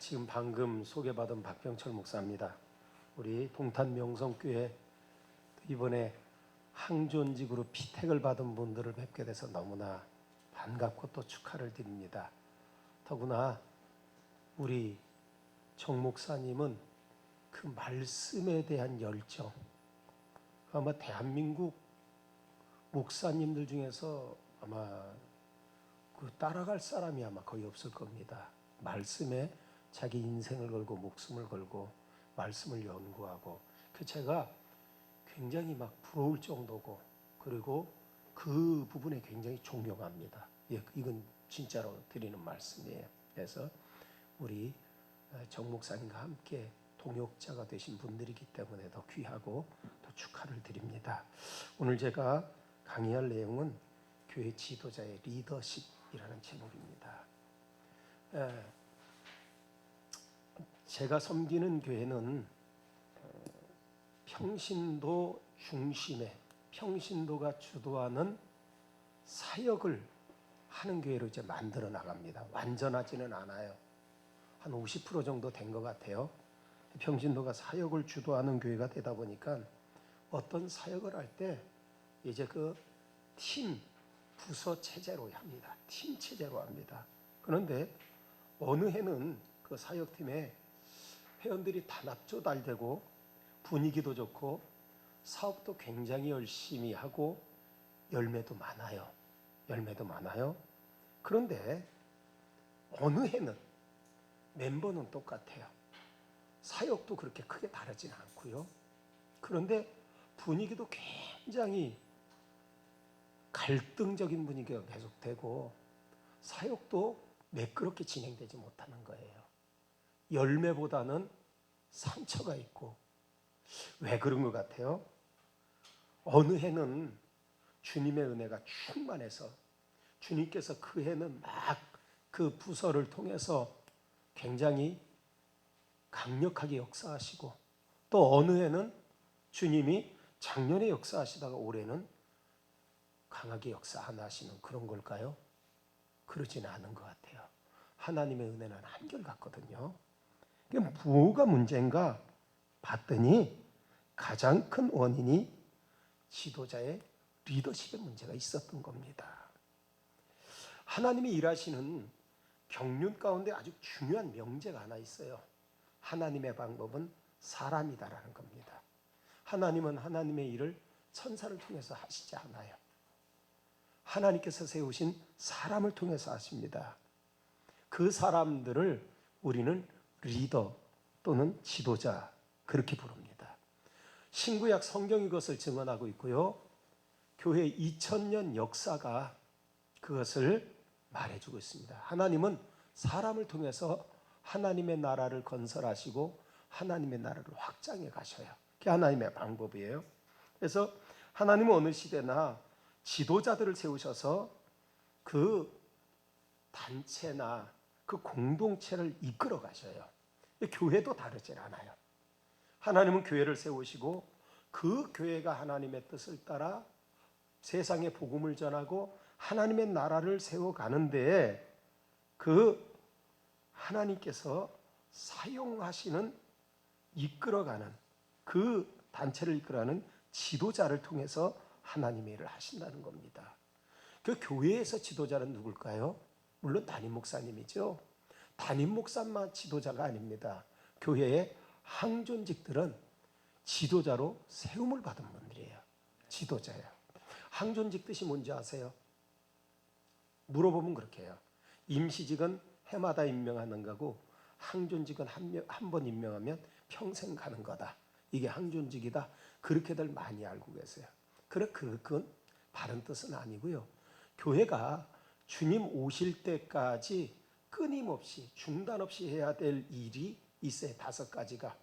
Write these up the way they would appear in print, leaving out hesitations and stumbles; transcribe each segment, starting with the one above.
지금 방금 소개받은 박병철 목사입니다. 우리 동탄 명성교회 이번에 항존직으로 피택을 받은 분들을 뵙게 돼서 너무나 반갑고 또 축하를 드립니다. 더구나 우리 정 목사님은 그 말씀에 대한 열정, 아마 대한민국 목사님들 중에서 아마 그 따라갈 사람이 아마 거의 없을 겁니다. 말씀에 자기 인생을 걸고 목숨을 걸고 말씀을 연구하고, 그 제가 굉장히 막 부러울 정도고, 그리고 그 부분에 굉장히 존경합니다. 예, 이건 진짜로 드리는 말씀이에요. 그래서 우리 정 목사님과 함께 동역자가 되신 분들이기 때문에 더 귀하고 더 축하를 드립니다. 오늘 제가 강의할 내용은 교회 지도자의 리더십이라는 제목입니다. 제가 섬기는 교회는 평신도 중심의, 평신도가 주도하는 사역을 하는 교회로 이제 만들어 나갑니다. 완전하지는 않아요. 한 50% 정도 된 것 같아요. 평신도가 사역을 주도하는 교회가 되다 보니까 어떤 사역을 할 때 이제 그 팀, 부서 체제로 합니다. 팀 체제로 합니다. 그런데 어느 해는 그 사역팀에 회원들이 단합도 잘 되고 분위기도 좋고 사업도 굉장히 열심히 하고 열매도 많아요. 열매도 많아요. 그런데 어느 해는 멤버는 똑같아요. 사역도 그렇게 크게 다르지는 않고요. 그런데 분위기도 굉장히 갈등적인 분위기가 계속되고 사역도 매끄럽게 진행되지 못하는 거예요. 열매보다는 상처가 있고. 왜 그런 것 같아요? 어느 해는 주님의 은혜가 충만해서 주님께서 그 해는 막 그 부서를 통해서 굉장히 강력하게 역사하시고, 또 어느 해는 주님이 작년에 역사하시다가 올해는 강하게 역사 안 하시는 그런 걸까요? 그러지는 않은 것 같아요. 하나님의 은혜는 한결같거든요. 뭐가 문제인가 봤더니 가장 큰 원인이 지도자의 리더십의 문제가 있었던 겁니다. 하나님이 일하시는 경륜 가운데 아주 중요한 명제가 하나 있어요. 하나님의 방법은 사람이다라는 겁니다. 하나님은 하나님의 일을 천사를 통해서 하시지 않아요. 하나님께서 세우신 사람을 통해서 하십니다. 그 사람들을 우리는 리더 또는 지도자 그렇게 부릅니다. 신구약 성경이 그것을 증언하고 있고요. 교회 2000년 역사가 그것을 말해주고 있습니다. 하나님은 사람을 통해서 하나님의 나라를 건설하시고 하나님의 나라를 확장해 가셔요. 그게 하나님의 방법이에요. 그래서 하나님은 어느 시대나 지도자들을 세우셔서 그 단체나 그 공동체를 이끌어 가셔요. 교회도 다르지 않아요. 하나님은 교회를 세우시고 그 교회가 하나님의 뜻을 따라 세상에 복음을 전하고 하나님의 나라를 세워가는데 그 하나님께서 사용하시는, 이끌어가는 그 단체를 이끌어가는 지도자를 통해서 하나님의 일을 하신다는 겁니다. 그 교회에서 지도자는 누굴까요? 물론 담임 목사님이죠. 담임 목사만 지도자가 아닙니다. 교회의 항존직들은 지도자로 세움을 받은 분들이에요. 지도자예요. 항존직 뜻이 뭔지 아세요? 물어보면 그렇게 해요. 임시직은 해마다 임명하는 거고 항존직은 한 번 임명하면 평생 가는 거다. 이게 항존직이다. 그렇게들 많이 알고 계세요. 그건 바른 뜻은 아니고요. 교회가 주님 오실 때까지 끊임없이 중단 없이 해야 될 일이 있어요. 5가지가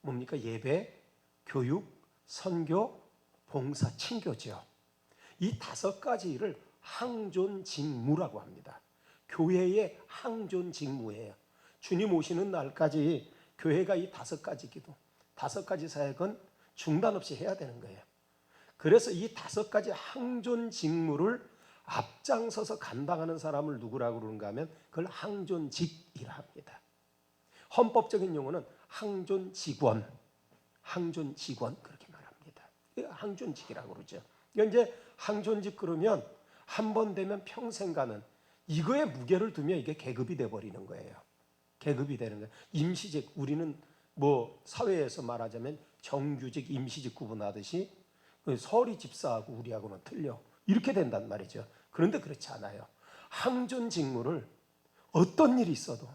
뭡니까? 예배, 교육, 선교, 봉사, 친교죠. 이 5가지 일을 항존직무라고 합니다. 교회의 항존직무예요. 주님 오시는 날까지 교회가 이 5가지 기도, 5가지 사역은 중단 없이 해야 되는 거예요. 그래서 이 5가지 항존직무를 앞장서서 감당하는 사람을 누구라고 그러는가 하면 그걸 항존직이라 합니다. 헌법적인 용어는 항존직원, 항존직원 그렇게 말합니다. 항존직이라고 그러죠. 그러니까 이제 항존직 그러면 한 번 되면 평생 가는 이거에 무게를 두면 이게 계급이 돼 버리는 거예요. 계급이 되는 거예요. 임시직, 우리는 뭐 사회에서 말하자면 정규직, 임시직 구분하듯이 서리 집사하고 우리하고는 틀려. 이렇게 된단 말이죠. 그런데 그렇지 않아요. 항존 직무를 어떤 일이 있어도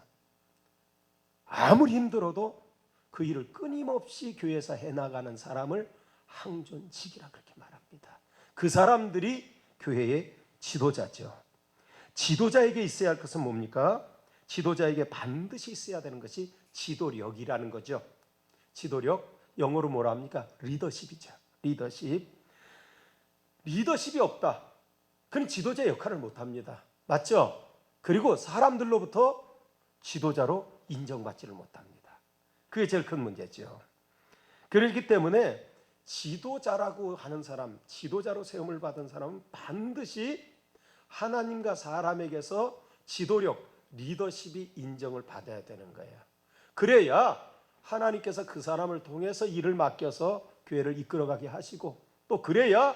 아무리 힘들어도 그 일을 끊임없이 교회에서 해나가는 사람을 항존직이라 그렇게 말합니다. 그 사람들이 교회의 지도자죠. 지도자에게 있어야 할 것은 뭡니까? 지도자에게 반드시 있어야 되는 것이 지도력이라는 거죠. 지도력, 영어로 뭐라 합니까? 리더십이죠. 리더십이 없다. 그는 지도자 역할을 못합니다. 맞죠? 그리고 사람들로부터 지도자로 인정받지를 못합니다. 그게 제일 큰 문제죠. 그렇기 때문에 지도자라고 하는 사람, 지도자로 세움을 받은 사람은 반드시 하나님과 사람에게서 지도력, 리더십이 인정을 받아야 되는 거예요. 그래야 하나님께서 그 사람을 통해서 일을 맡겨서 교회를 이끌어가게 하시고, 또 그래야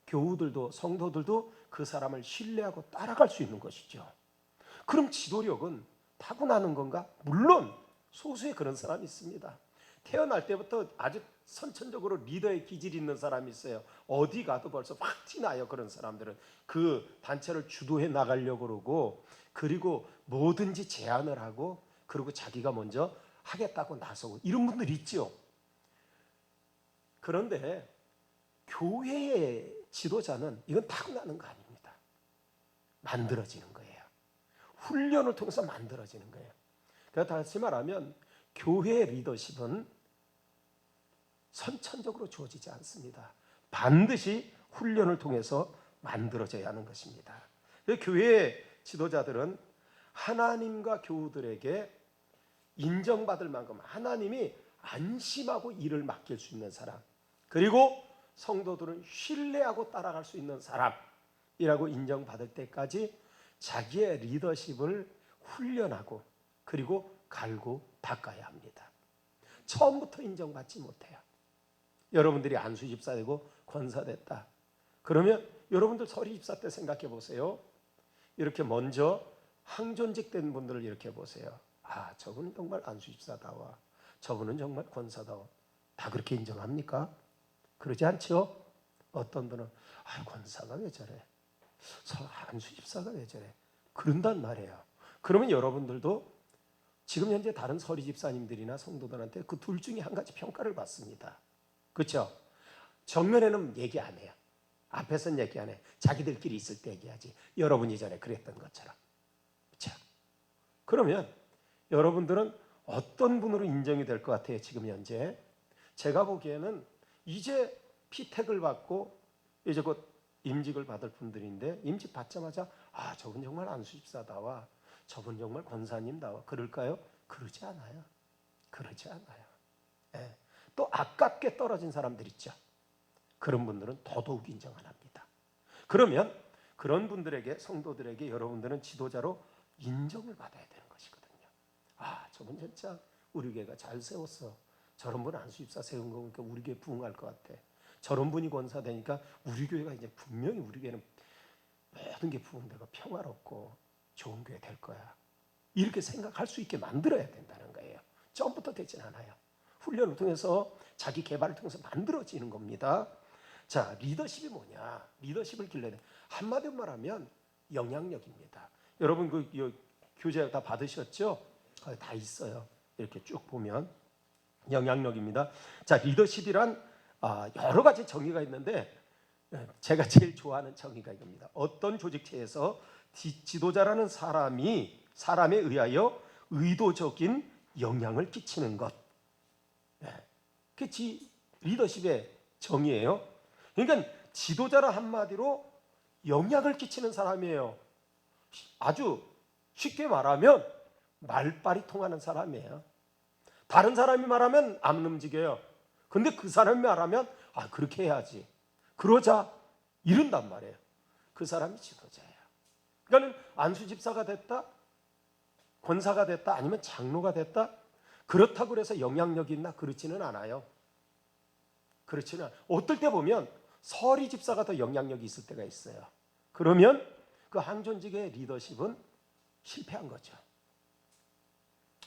교우들도 성도들도 그 사람을 신뢰하고 따라갈 수 있는 것이죠. 그럼 지도력은 타고나는 건가? 물론 소수의 그런 사람이 있습니다. 태어날 때부터 아주 선천적으로 리더의 기질이 있는 사람이 있어요. 어디 가도 벌써 확 티나요. 그런 사람들은 그 단체를 주도해 나가려고 그러고, 그리고 뭐든지 제안을 하고, 그리고 자기가 먼저 하겠다고 나서고, 이런 분들 있죠. 그런데 교회의 지도자는 이건 타고나는 거 아닙니다. 만들어지는 거예요. 훈련을 통해서 만들어지는 거예요. 그러니까 다시 말하면 교회의 리더십은 선천적으로 주어지지 않습니다. 반드시 훈련을 통해서 만들어져야 하는 것입니다. 교회의 지도자들은 하나님과 교우들에게 인정받을 만큼 하나님이 안심하고 일을 맡길 수 있는 사람, 그리고 성도들은 신뢰하고 따라갈 수 있는 사람이라고 인정받을 때까지 자기의 리더십을 훈련하고 그리고 갈고 닦아야 합니다. 처음부터 인정받지 못해요. 여러분들이 안수 집사 되고 권사 됐다. 그러면 여러분들 서리 집사 때 생각해 보세요. 이렇게 먼저 항존직 된 분들을 이렇게 보세요. 아, 저분은 정말 안수 집사다워. 저분은 정말 권사다워. 다 그렇게 인정합니까? 그러지 않죠? 어떤 분은 권사가 왜 저래? 안수 집사가 왜 저래? 그런단 말이에요. 그러면 여러분들도 지금 현재 다른 서리 집사님들이나 성도들한테 그 둘 중에 한 가지 평가를 받습니다. 그렇죠? 정면에는 얘기 안 해요. 앞에서는 얘기 안 해. 자기들끼리 있을 때 얘기하지. 여러분이 전에 그랬던 것처럼. 그렇죠? 그러면 여러분들은 어떤 분으로 인정이 될 것 같아요? 지금 현재 제가 보기에는 이제 피택을 받고 이제 곧 임직을 받을 분들인데, 임직 받자마자 저분 정말 안수집사다와 저분 정말 권사님다와 그럴까요? 그러지 않아요. 그러지 않아요. 예. 또 아깝게 떨어진 사람들 있죠. 그런 분들은 더더욱 인정 안 합니다. 그러면 그런 분들에게, 성도들에게 여러분들은 지도자로 인정을 받아야 되는 것이거든요. 저분 진짜 우리 교회가 잘 세웠어. 저런 분 안수집사 세운 거 보니까 우리 교회 부흥할 것 같아. 저런 분이 권사 되니까 우리 교회가 이제 분명히 우리 교회는 모든 게 부흥되고 평화롭고 좋은 교회 될 거야. 이렇게 생각할 수 있게 만들어야 된다는 거예요. 처음부터 되진 않아요. 훈련을 통해서 자기 개발을 통해서 만들어지는 겁니다. 자, 리더십이 뭐냐? 리더십을 길러야 돼. 한마디로 말하면 영향력입니다. 여러분 그 교재 다 받으셨죠? 다 있어요. 이렇게 쭉 보면 영향력입니다. 자, 리더십이란 여러 가지 정의가 있는데 제가 제일 좋아하는 정의가 이겁니다. 어떤 조직체에서 지도자라는 사람에 의하여 의도적인 영향을 끼치는 것. 그게 리더십의 정의예요. 그러니까 지도자라 한마디로 영향을 끼치는 사람이에요. 아주 쉽게 말하면 말빨이 통하는 사람이에요. 다른 사람이 말하면 안 움직여요. 근데 그 사람이 말하면 그렇게 해야지, 그러자, 이른단 말이에요. 그 사람이 지도자예요. 그러니까 안수집사가 됐다, 권사가 됐다, 아니면 장로가 됐다, 그렇다고 해서 영향력이 있나? 그렇지는 않아요. 그렇지는 않아요. 어떨 때 보면 서리 집사가 더 영향력이 있을 때가 있어요. 그러면 그 항존직의 리더십은 실패한 거죠.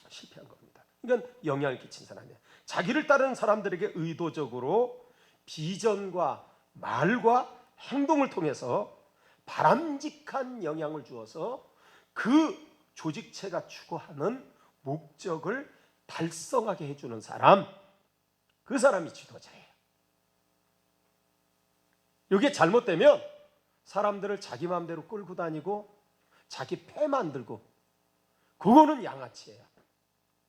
실패한 겁니다. 그러니까 영향을 끼친 사람이에요. 자기를 따르는 사람들에게 의도적으로 비전과 말과 행동을 통해서 바람직한 영향을 주어서 그 조직체가 추구하는 목적을 달성하게 해주는 사람, 그 사람이 지도자예요. 이게 잘못되면 사람들을 자기 마음대로 끌고 다니고 자기 패 만들고, 그거는 양아치예요.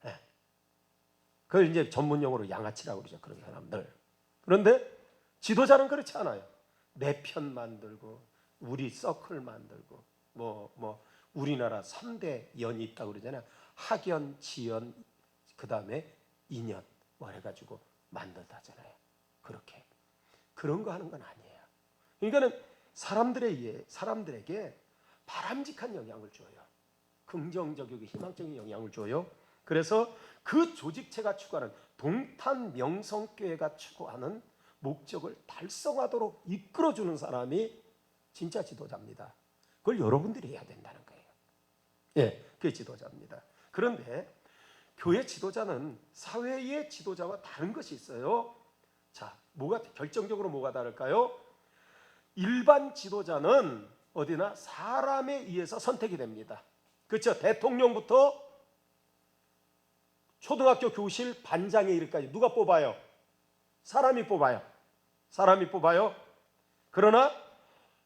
네. 그걸 이제 전문용어로 양아치라고 그러죠, 그런 사람들. 그런데 지도자는 그렇지 않아요. 내 편 만들고 우리 서클 만들고 우리나라 3대 연이 있다고 그러잖아요. 학연, 지연, 그 다음에 인연 해가지고 만들다잖아요. 그렇게 그런 거 하는 건 아니에요. 그러니까는 사람들에게 바람직한 영향을 줘요. 긍정적이고 희망적인 영향을 줘요. 그래서 그 조직체가 추구하는, 동탄 명성교회가 추구하는 목적을 달성하도록 이끌어주는 사람이 진짜 지도자입니다. 그걸 여러분들이 해야 된다는 거예요. 예, 그게 지도자입니다. 그런데 교회 지도자는 사회의 지도자와 다른 것이 있어요. 자, 결정적으로 뭐가 다를까요? 일반 지도자는 어디나 사람에 의해서 선택이 됩니다. 그렇죠? 대통령부터 초등학교 교실 반장에 이르기까지 누가 뽑아요? 사람이 뽑아요. 사람이 뽑아요. 그러나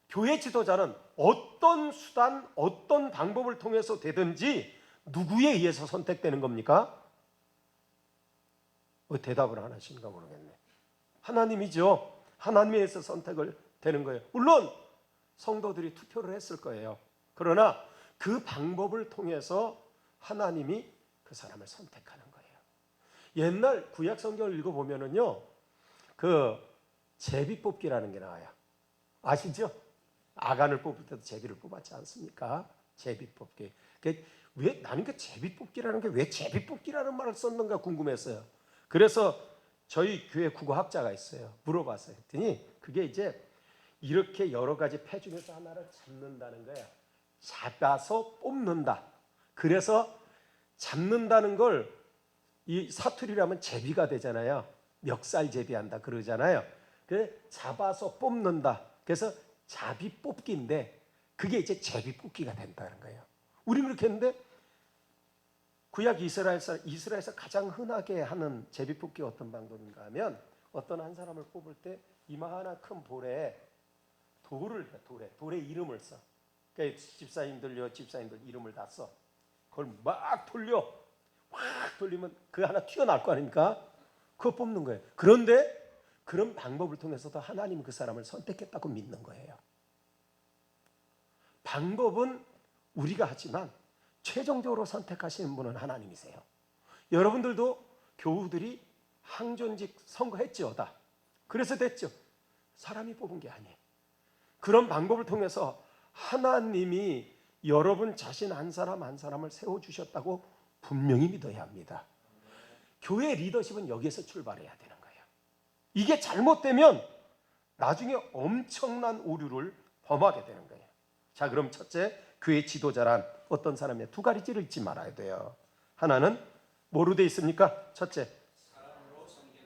교회 지도자는 어떤 수단, 어떤 방법을 통해서 되든지 누구에 의해서 선택되는 겁니까? 대답을 안 하시는가 모르겠네. 하나님이죠. 하나님에 의해서 선택을 되는 거예요. 물론 성도들이 투표를 했을 거예요. 그러나 그 방법을 통해서 하나님이 그 사람을 선택하는 거예요. 옛날 구약 성경을 읽어보면은요, 그 제비뽑기라는 게 나와요. 아시죠? 아간을 뽑을 때도 제비를 뽑았지 않습니까? 제비뽑기. 왜 나는 그 제비뽑기라는 게 왜 제비뽑기라는 말을 썼는가 궁금했어요. 그래서 저희 교회 국어학자가 있어요. 물어봤어요. 했더니 그게 이제 이렇게 여러 가지 패 중에서 하나를 잡는다는 거예요. 잡아서 뽑는다. 그래서 잡는다는 걸, 이 사투리라면 제비가 되잖아요. 멱살 제비한다 그러잖아요. 그래서 잡아서 뽑는다. 그래서 잡이 뽑기인데 그게 이제 제비 뽑기가 된다는 거예요. 우리는 그렇게 했는데 구약 이스라엘에서 가장 흔하게 하는 제비 뽑기가 어떤 방법인가 하면, 어떤 한 사람을 뽑을 때 이만한 큰 볼에 돌에 이름을 써. 그러니까 집사님들 이름을 다 써. 그걸 막 돌리면 그 하나 튀어나올 거 아닙니까? 그거 뽑는 거예요. 그런데 그런 방법을 통해서도 하나님이 그 사람을 선택했다고 믿는 거예요. 방법은 우리가 하지만 최종적으로 선택하시는 분은 하나님이세요. 여러분들도 교우들이 항존직 선거했죠, 다. 그래서 됐죠. 사람이 뽑은 게 아니에요. 그런 방법을 통해서 하나님이 여러분 자신 한 사람 한 사람을 세워주셨다고 분명히 믿어야 합니다. 교회 리더십은 여기에서 출발해야 되는 거예요. 이게 잘못되면 나중에 엄청난 오류를 범하게 되는 거예요. 자, 그럼 첫째, 교회 지도자란 어떤 사람이냐? 두 가지를 잊지 말아야 돼요. 하나는 뭐로 되어 있습니까? 첫째,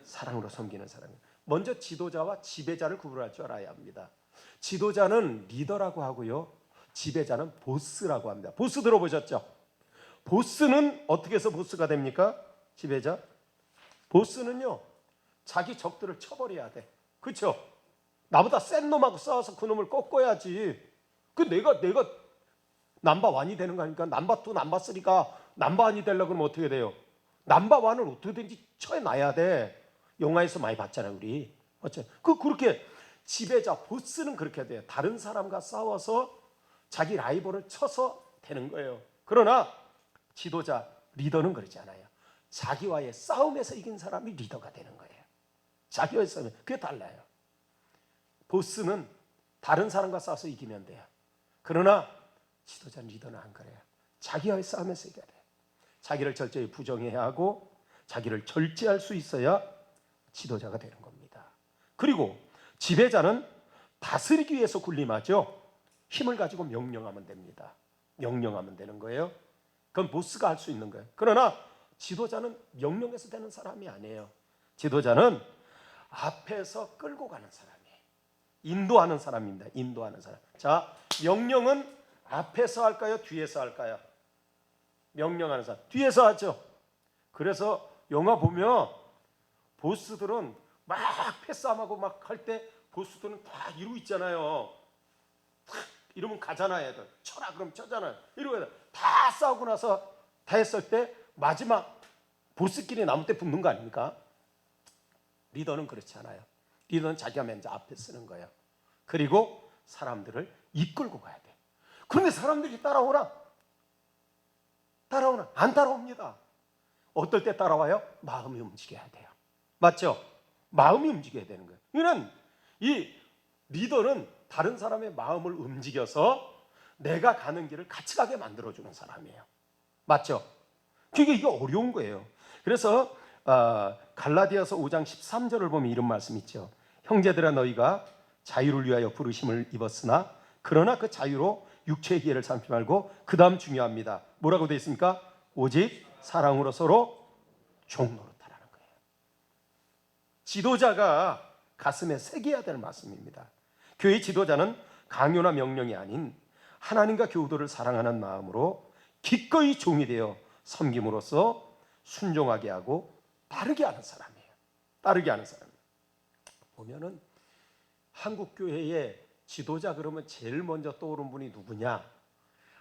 사랑으로 섬기는 사람이에요. 먼저 지도자와 지배자를 구분할 줄 알아야 합니다. 지도자는 리더라고 하고요, 지배자는 보스라고 합니다. 보스 들어보셨죠? 보스는 어떻게 해서 보스가 됩니까? 지배자? 보스는요, 자기 적들을 쳐버려야 돼. 그렇죠? 나보다 센 놈하고 싸워서 그 놈을 꺾어야지. 내가 넘버원이 되는 거 아닙니까? 넘버2, 넘버3가 넘버원이 되려고 그러면 어떻게 돼요? 넘버원을 어떻게든지 쳐놔야 돼. 영화에서 많이 봤잖아요, 우리. 그렇게 지배자, 보스는 그렇게 돼요. 다른 사람과 싸워서 자기 라이벌을 쳐서 되는 거예요. 그러나 지도자, 리더는 그러지 않아요. 자기와의 싸움에서 이긴 사람이 리더가 되는 거예요. 자기와의 싸움, 그게 달라요. 보스는 다른 사람과 싸워서 이기면 돼요. 그러나 지도자, 리더는 안 그래요. 자기와의 싸움에서 이겨야 돼요. 자기를 철저히 부정해야 하고 자기를 절제할 수 있어야 지도자가 되는 겁니다. 그리고 지배자는 다스리기 위해서 군림하죠. 힘을 가지고 명령하면 됩니다. 명령하면 되는 거예요. 그건 보스가 할 수 있는 거예요. 그러나 지도자는 명령해서 되는 사람이 아니에요. 지도자는 앞에서 끌고 가는 사람이에요. 인도하는 사람입니다. 인도하는 사람. 자, 명령은 앞에서 할까요? 뒤에서 할까요? 명령하는 사람. 뒤에서 하죠. 그래서 영화 보면 보스들은 막 패싸움하고 막 할 때 보스들은 다 이러고 있잖아요. 탁 이러면 가잖아요. 애들. 쳐라 그럼 쳐잖아요. 이러고 다 싸우고 나서 다 했을 때 마지막 보스끼리 나무 때 붙는 거 아닙니까? 리더는 그렇지 않아요. 리더는 자기가 먼저 앞에 쓰는 거예요. 그리고 사람들을 이끌고 가야 돼. 그런데 사람들이 따라오나? 따라오나? 안 따라옵니다. 어떨 때 따라와요? 마음이 움직여야 돼요. 맞죠? 마음이 움직여야 되는 거예요. 이는 이 리더는 다른 사람의 마음을 움직여서 내가 가는 길을 같이 가게 만들어주는 사람이에요. 맞죠? 이게 어려운 거예요. 그래서 갈라디아서 5장 13절을 보면 이런 말씀 있죠. 형제들아 너희가 자유를 위하여 부르심을 입었으나 그러나 그 자유로 육체의 기회를 삼지 말고 그 다음 중요합니다. 뭐라고 되어 있습니까? 오직 사랑으로 서로 종노릇하라는 거예요. 지도자가 가슴에 새겨야 될 말씀입니다. 교회 지도자는 강요나 명령이 아닌 하나님과 교우들을 사랑하는 마음으로 기꺼이 종이 되어 섬김으로써 순종하게 하고 따르게 하는 사람이에요. 따르게 하는 사람. 보면은 한국 교회의 지도자 그러면 제일 먼저 떠오르는 분이 누구냐?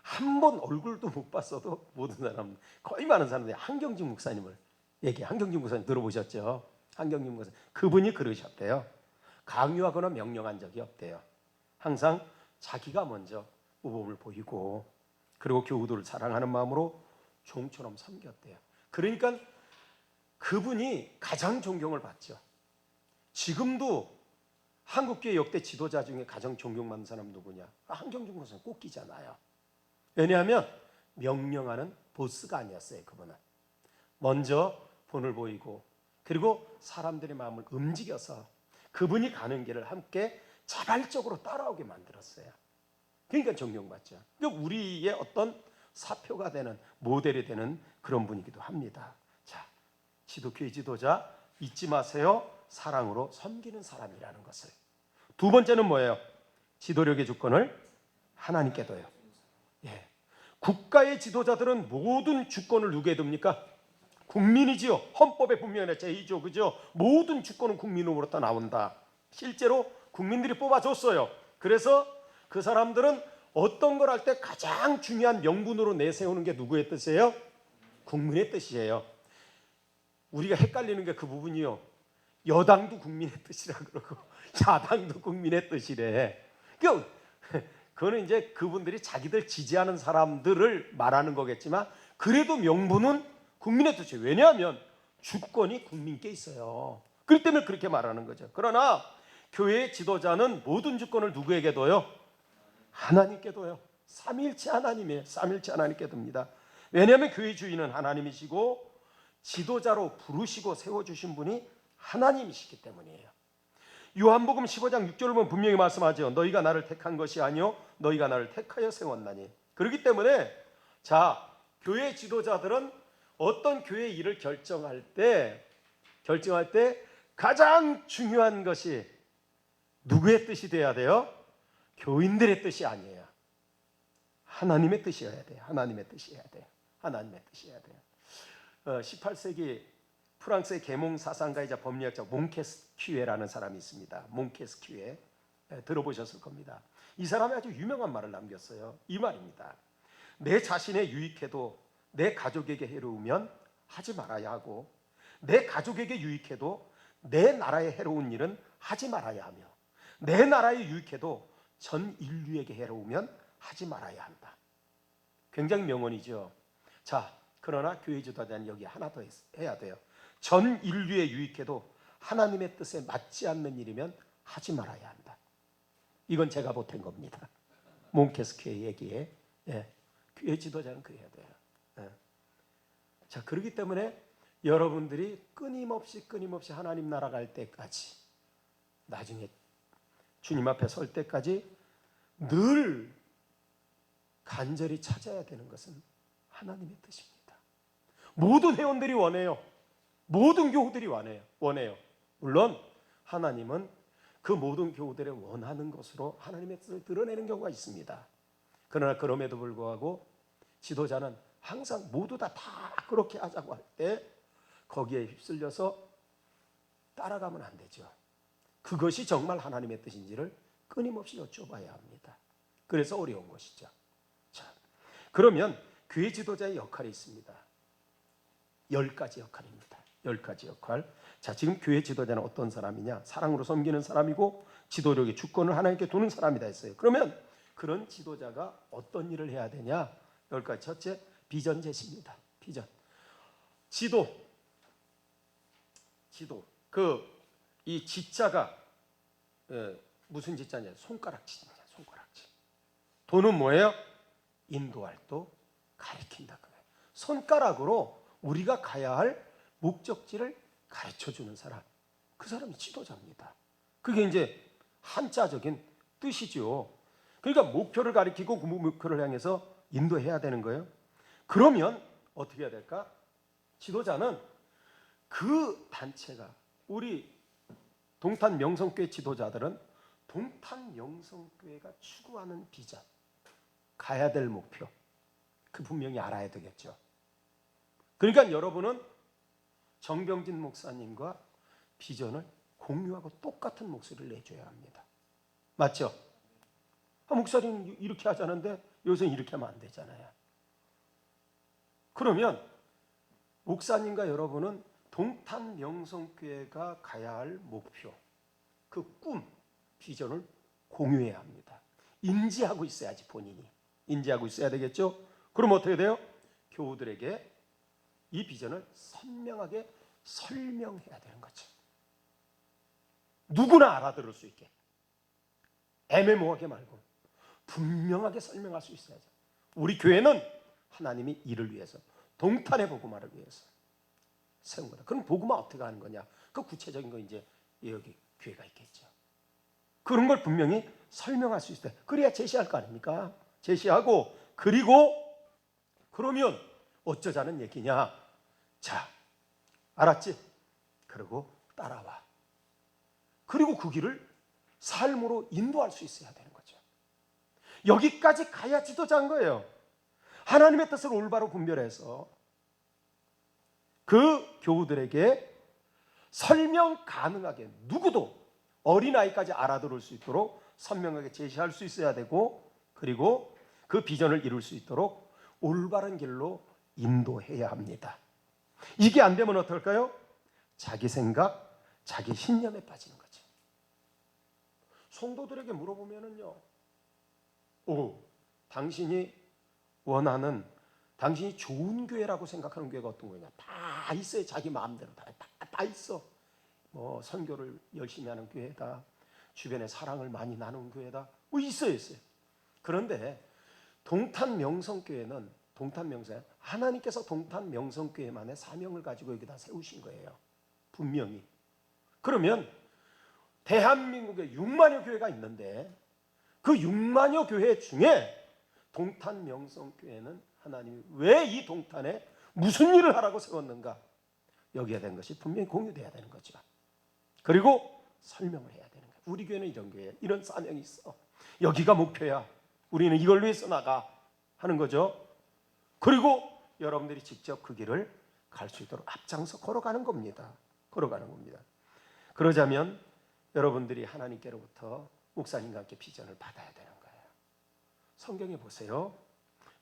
한 번 얼굴도 못 봤어도 모든 사람, 거의 많은 사람들이 한경직 목사님을 얘기해. 한경직 목사님 들어보셨죠? 한경직 목사님. 그분이 그러셨대요. 강요하거나 명령한 적이 없대요. 항상 자기가 먼저 모범을 보이고 그리고 교우들을 사랑하는 마음으로 종처럼 섬겼대요. 그러니까 그분이 가장 존경을 받죠. 지금도 한국교회 역대 지도자 중에 가장 존경받는 사람 누구냐? 한경직 목사님 꼽기잖아요. 왜냐하면 명령하는 보스가 아니었어요. 그분은 먼저 본을 보이고 그리고 사람들의 마음을 움직여서 그분이 가는 길을 함께 자발적으로 따라오게 만들었어요. 그러니까 존경받죠. 그러니까 우리의 어떤 사표가 되는 모델이 되는 그런 분이기도 합니다. 자, 기독교의 지도자 잊지 마세요. 사랑으로 섬기는 사람이라는 것을. 두 번째는 뭐예요? 지도력의 주권을 하나님께 둬요. 예. 국가의 지도자들은 모든 주권을 누구에 둡니까? 국민이지요. 헌법에 분명히 제2조 그죠? 모든 주권은 국민으로부터 나온다. 실제로 국민들이 뽑아줬어요. 그래서 그 사람들은 어떤 걸 할 때 가장 중요한 명분으로 내세우는 게 누구의 뜻이에요? 국민의 뜻이에요. 우리가 헷갈리는 게 그 부분이요. 여당도 국민의 뜻이라 그러고 야당도 국민의 뜻이래. 그거는 이제 그분들이 자기들 지지하는 사람들을 말하는 거겠지만 그래도 명분은 국민의 뜻이에요. 왜냐하면 주권이 국민께 있어요. 그렇기 때문에 그렇게 말하는 거죠. 그러나 교회의 지도자는 모든 주권을 누구에게 둬요? 하나님께 둬요. 삼위일체 하나님이에요. 삼위일체 하나님께 둡니다. 왜냐하면 교회 주인은 하나님이시고 지도자로 부르시고 세워주신 분이 하나님이시기 때문이에요. 요한복음 15장 6절을 보면 분명히 말씀하죠. 너희가 나를 택한 것이 아니요 너희가 나를 택하여 세웠나니. 그렇기 때문에 자, 교회 지도자들은 어떤 교회 일을 결정할 때 가장 중요한 것이 누구의 뜻이 돼야 돼요? 교인들의 뜻이 아니에요. 하나님의 뜻이어야 돼요. 하나님의 뜻이어야 돼요. 하나님의 뜻이어야 돼요. 18세기 프랑스의 계몽 사상가이자 법리학자 몽케스큐에라는 사람이 있습니다. 몽케스큐에 들어보셨을 겁니다. 이 사람이 아주 유명한 말을 남겼어요. 이 말입니다. 내 자신에 유익해도 내 가족에게 해로우면 하지 말아야 하고 내 가족에게 유익해도 내 나라에 해로운 일은 하지 말아야 하며 내 나라에 유익해도 전 인류에게 해로우면 하지 말아야 한다. 굉장히 명언이죠. 자, 그러나 교회 지도자는 여기 하나 더 해야 돼요. 전 인류에 유익해도 하나님의 뜻에 맞지 않는 일이면 하지 말아야 한다. 이건 제가 보탠 겁니다. 몽케스큐의 얘기에. 예. 교회 지도자는 그래야 돼요. 예. 자, 그렇기 때문에 여러분들이 끊임없이 하나님 나라 갈 때까지, 나중에 주님 앞에 설 때까지 늘 간절히 찾아야 되는 것은 하나님의 뜻입니다. 모든 회원들이 원해요. 모든 교우들이 원해요. 물론 하나님은 그 모든 교우들의 원하는 것으로 하나님의 뜻을 드러내는 경우가 있습니다. 그러나 그럼에도 불구하고 지도자는 항상 모두 다 그렇게 하자고 할 때 거기에 휩쓸려서 따라가면 안 되죠. 그것이 정말 하나님의 뜻인지를 끊임없이 여쭤봐야 합니다. 그래서 어려운 것이죠. 자, 그러면 교회 지도자의 역할이 있습니다. 10가지 역할입니다. 10가지 역할. 자, 지금 교회 지도자는 어떤 사람이냐? 사랑으로 섬기는 사람이고 지도력의 주권을 하나님께 두는 사람이다 했어요. 그러면 그런 지도자가 어떤 일을 해야 되냐? 10가지. 첫째, 비전 제시입니다. 비전. 지도. 이 지자가 무슨 지자냐? 손가락질입니다. 손가락질. 도는 뭐예요? 인도할 또 가리킨다. 손가락으로 우리가 가야 할 목적지를 가르쳐주는 사람, 그 사람이 지도자입니다. 그게 이제 한자적인 뜻이죠. 그러니까 목표를 가리키고 그 목표를 향해서 인도해야 되는 거예요. 그러면 어떻게 해야 될까? 지도자는 그 단체가, 우리 동탄 명성교회 지도자들은 동탄 명성교회가 추구하는 비전, 가야 될 목표, 그 분명히 알아야 되겠죠. 그러니까 여러분은 정병진 목사님과 비전을 공유하고 똑같은 목소리를 내줘야 합니다. 맞죠? 목사님 이렇게 하자는데 요새는 이렇게 하면 안 되잖아요. 그러면 목사님과 여러분은 동탄 명성교회가 가야 할 목표, 그 꿈, 비전을 공유해야 합니다. 인지하고 있어야지, 본인이 인지하고 있어야 되겠죠. 그럼 어떻게 돼요? 교우들에게 이 비전을 선명하게 설명해야 되는 거죠. 누구나 알아들을 수 있게, 애매모호하게 말고 분명하게 설명할 수 있어야죠. 우리 교회는 하나님이 이를 위해서, 동탄의 복음화를 위해서 세운 거다. 그럼 복음화 어떻게 하는 거냐? 그 구체적인 거 이제 여기 교회가 있겠죠. 그런 걸 분명히 설명할 수 있어요. 그래야 제시할 거 아닙니까? 제시하고, 그리고 그러면 어쩌자는 얘기냐? 자, 알았지? 그리고 따라와. 그리고 그 길을 삶으로 인도할 수 있어야 되는 거죠. 여기까지 가야 지도자인 거예요. 하나님의 뜻을 올바로 분별해서 그 교우들에게 설명 가능하게, 누구도 어린아이까지 알아들을 수 있도록 선명하게 제시할 수 있어야 되고, 그리고 그 비전을 이룰 수 있도록 올바른 길로 인도해야 합니다. 이게 안 되면 어떨까요? 자기 생각, 자기 신념에 빠지는 거죠. 성도들에게 물어보면은요, 당신이 원하는, 당신이 좋은 교회라고 생각하는 교회가 어떤 거냐? 다 있어요. 자기 마음대로 다 있어. 뭐 선교를 열심히 하는 교회다, 주변에 사랑을 많이 나누는 교회다, 뭐 있어요. 그런데 동탄 명성교회는, 하나님께서 동탄 명성교회만의 사명을 가지고 여기다 세우신 거예요. 분명히. 그러면 대한민국에 6만여 교회가 있는데 그 6만여 교회 중에 동탄 명성교회는 하나님이 왜 이 동탄에 무슨 일을 하라고 세웠는가? 여기에 대한 것이 분명히 공유돼야 되는 거죠. 그리고 설명을 해야 되는 거예요. 우리 교회는 이런 교회에 이런 사명이 있어. 여기가 목표야. 우리는 이걸 위해서 나가 하는 거죠. 그리고 여러분들이 직접 그 길을 갈 수 있도록 앞장서 걸어가는 겁니다. 그러자면 여러분들이 하나님께로부터 목사님과 함께 비전을 받아야 되는 거예요. 성경에 보세요.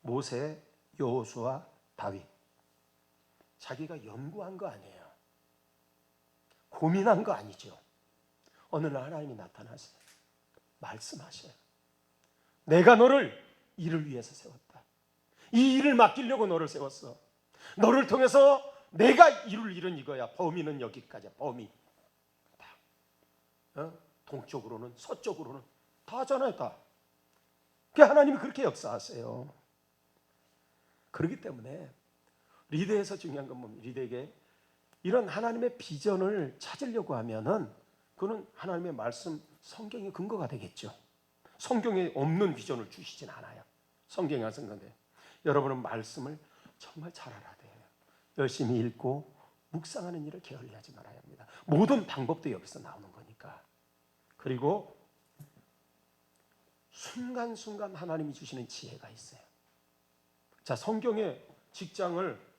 모세, 여호수아, 다윗. 자기가 연구한 거 아니에요. 고민한 거 아니죠. 어느 날 하나님이 나타나서 말씀하셔요. 내가 너를 이를 위해서 세웠다. 이 일을 맡기려고 너를 세웠어. 너를 통해서 내가 이룰 일은 이거야. 범위는 여기까지야. 범위. 동쪽으로는 서쪽으로는 다 하잖아요. 다. 하나님이 그렇게 역사하세요. 그렇기 때문에 리더에서 중요한 건 뭡니까? 리더에게 이런 하나님의 비전을 찾으려고 하면은 그거는 하나님의 말씀, 성경의 근거가 되겠죠. 성경에 없는 비전을 주시진 않아요. 성경에 쓴 건데 여러분은 말씀을 정말 잘 알아야 돼요. 열심히 읽고 묵상하는 일을 게을리하지 말아야 합니다. 모든 방법도 여기서 나오는 거니까. 그리고 순간순간 하나님이 주시는 지혜가 있어요. 자, 성경에 직장을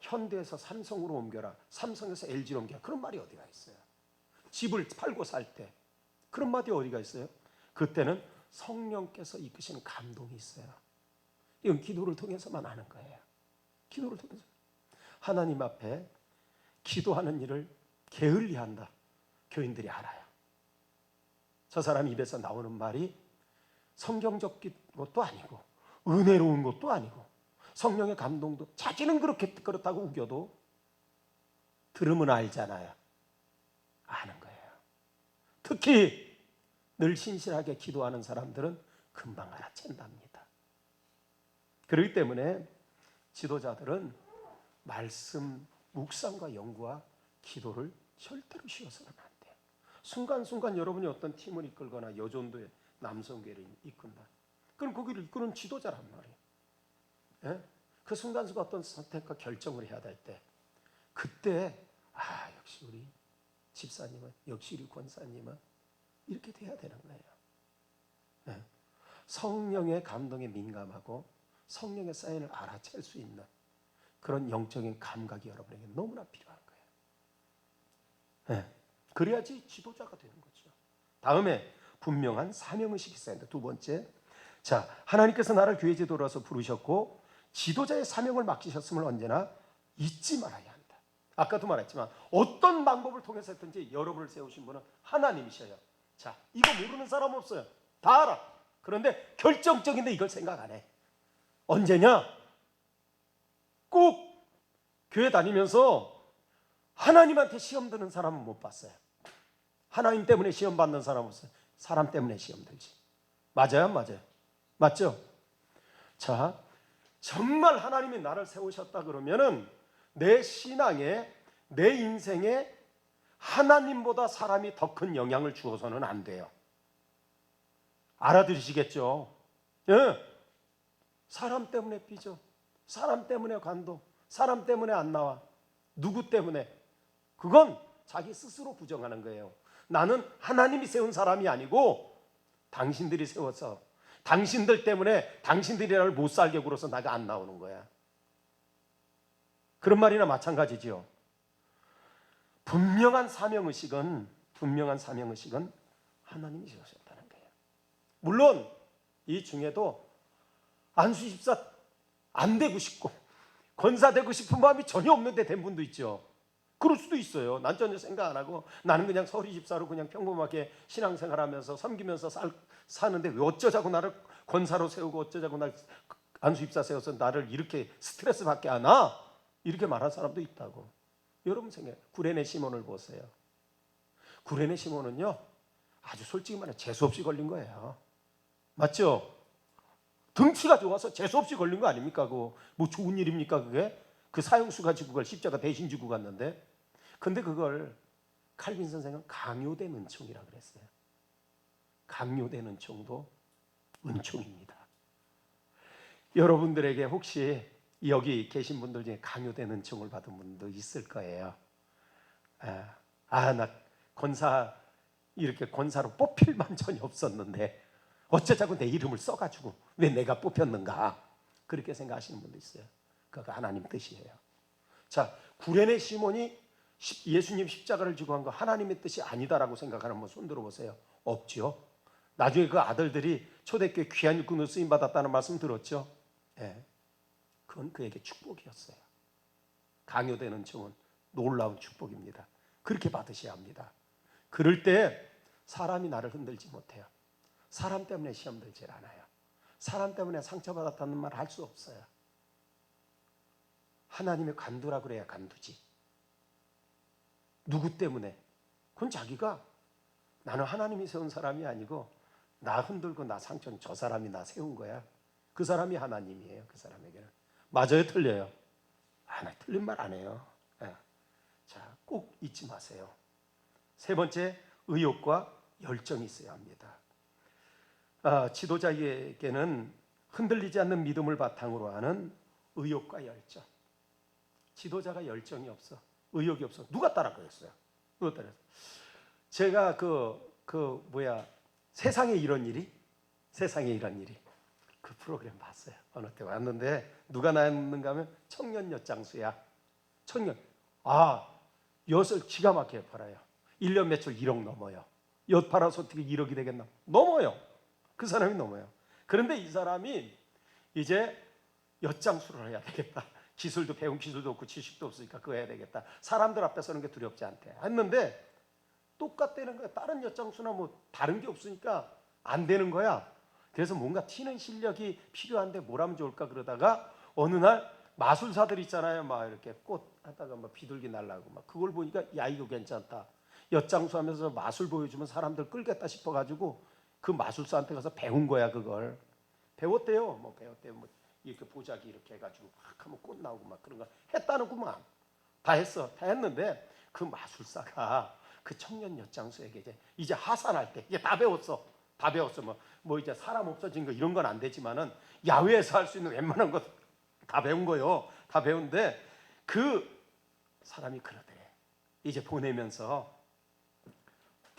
현대에서 삼성으로 옮겨라, 삼성에서 LG로 옮겨라, 그런 말이 어디가 있어요? 집을 팔고 살 때 그런 말이 어디가 있어요? 그때는 성령께서 이끄시는 감동이 있어요. 이건 기도를 통해서만 아는 거예요. 기도를 통해서. 하나님 앞에 기도하는 일을 게을리한다, 교인들이 알아요. 저 사람 입에서 나오는 말이 성경적 것도 아니고 은혜로운 것도 아니고 성령의 감동도, 자기는 그렇다고 우겨도 들으면 알잖아요. 아는 거예요. 특히 늘 신실하게 기도하는 사람들은 금방 알아챈답니다. 그렇기 때문에 지도자들은 말씀 묵상과 연구와 기도를 절대로 쉬어서는 안 돼요. 순간순간 여러분이 어떤 팀을 이끌거나 여전도의 남성교회를 이끈다, 그럼 거기를 이끄는 지도자란 말이에요. 예? 그 순간순간 어떤 선택과 결정을 해야 될 때, 그때 역시 우리 집사님은, 역시 우리 권사님은 이렇게 돼야 되는 거예요. 예? 성령의 감동에 민감하고 성령의 사인을 알아챌 수 있는 그런 영적인 감각이 여러분에게 너무나 필요한 거예요. 예. 그래야지 지도자가 되는 거죠. 다음에 분명한 사명의식이 있어야 합니다. 두 번째, 자, 하나님께서 나를 교회 지도로서 부르셨고 지도자의 사명을 맡기셨음을 언제나 잊지 말아야 한다. 아까도 말했지만 어떤 방법을 통해서든지 여러분을 세우신 분은 하나님이셔요. 자, 이거 모르는 사람 없어요. 다 알아. 그런데 결정적인데 이걸 생각 안 해. 언제냐? 꼭 교회 다니면서 하나님한테 시험 드는 사람은 못 봤어요. 하나님 때문에 시험 받는 사람 없어요. 사람 때문에 시험 들지. 맞아요? 맞아요? 맞죠? 자, 정말 하나님이 나를 세우셨다 그러면은 내 신앙에, 내 인생에 하나님보다 사람이 더 큰 영향을 주어서는 안 돼요. 알아들으시겠죠? 예. 사람 때문에 삐져, 사람 때문에 관둬, 사람 때문에 안 나와. 누구 때문에? 그건 자기 스스로 부정하는 거예요. 나는 하나님이 세운 사람이 아니고 당신들이 세워서, 당신들 때문에 당신들이 나를 못 살게 굴어서 나가 안 나오는 거야. 그런 말이나 마찬가지죠. 분명한 사명의식은 하나님이 세우셨다는 거예요. 물론 이 중에도 안수 집사 안 되고 싶고 권사 되고 싶은 마음이 전혀 없는데 된 분도 있죠. 그럴 수도 있어요. 난 전혀 생각 안 하고 나는 그냥 서리 집사로 그냥 평범하게 신앙생활하면서 섬기면서 사는데 왜 어쩌자고 나를 권사로 세우고 어쩌자고 나 안수 집사 세워서 나를 이렇게 스트레스 받게 하나? 이렇게 말할 사람도 있다고. 여러분 생각해. 구레네 시몬을 보세요. 구레네 시몬은요, 아주 솔직히 말해 재수 없이 걸린 거예요. 맞죠? 등치가 좋아서 재수 없이 걸린 거 아닙니까? 뭐 좋은 일입니까 그게? 그 사형수 가지고 그걸 십자가 대신 지고 갔는데, 근데 그걸 칼빈 선생은 강요된 은총이라 그랬어요. 강요된 은총도 은총입니다. 여러분들에게 혹시 여기 계신 분들 중에 강요된 은총을 받은 분도 있을 거예요. 나 권사, 이렇게 권사로 뽑힐 만 전혀 없었는데 어쩌자고 내 이름을 써가지고 왜 내가 뽑혔는가, 그렇게 생각하시는 분도 있어요. 그거 하나님 뜻이에요. 자, 구레네 시몬이 예수님 십자가를 지고 한 거 하나님의 뜻이 아니다라고 생각하는 분 손 들어보세요. 없죠. 나중에 그 아들들이 초대교회 귀한 일꾼으로 쓰임 받았다는 말씀 들었죠. 예. 그건 그에게 축복이었어요. 강요된 은총은 놀라운 축복입니다. 그렇게 받으셔야 합니다. 그럴 때 사람이 나를 흔들지 못해요. 사람 때문에 시험 들질 않아요. 사람 때문에 상처받았다는 말 할 수 없어요. 하나님의 간두라 그래야 간두지. 누구 때문에? 그건 자기가, 나는 하나님이 세운 사람이 아니고 나 흔들고 나 상처는 저 사람이 나 세운 거야. 그 사람이 하나님이에요. 그 사람에게는. 맞아요? 틀려요? 틀린 말 안 해요. 예. 자, 꼭 잊지 마세요. 세 번째, 의욕과 열정이 있어야 합니다. 지도자에게는 흔들리지 않는 믿음을 바탕으로 하는 의욕과 열정. 지도자가 열정이 없어, 의욕이 없어, 누가 따라가겠어요? 누가 따라가겠어요? 제가 세상에 이런 일이 그 프로그램 봤어요. 어느 때 왔는데 누가 나왔는가 하면 청년 엿장수야. 청년. 엿을 기가 막히게 팔아요. 1년 매출 1억 넘어요. 엿 팔아서 어떻게 1억이 되겠나? 넘어요. 그 사람이 넘어요. 그런데 이 사람이 이제 엿장수를 해야 되겠다. 기술도 배운 기술도 없고 지식도 없으니까 그거 해야 되겠다. 사람들 앞에 서는 게 두렵지 않대. 했는데 똑같다는 거야. 다른 엿장수나 뭐 다른 게 없으니까 안 되는 거야. 그래서 뭔가 튀는 실력이 필요한데 뭘 하면 좋을까 그러다가 어느 날 마술사들 있잖아요. 막 이렇게 꽃 하다가 막 비둘기 날라고 막 그걸 보니까 야 이거 괜찮다. 엿장수 하면서 마술 보여주면 사람들 끌겠다 싶어가지고 그 마술사한테 가서 배운 거야. 그걸 배웠대요. 배웠대요. 이렇게 보자기 이렇게 해가지고 막 하면 꽃 나오고 막 그런 거 했다는구만. 다 했는데 그 마술사가 그 청년 엿장수에게 이제 하산할 때 이제 다 배웠어. 뭐 이제 사람 없어진 거 이런 건 안 되지만은 야외에서 할 수 있는 웬만한 것 다 배운 거요. 다 배운데 그 사람이 그러더래. 이제 보내면서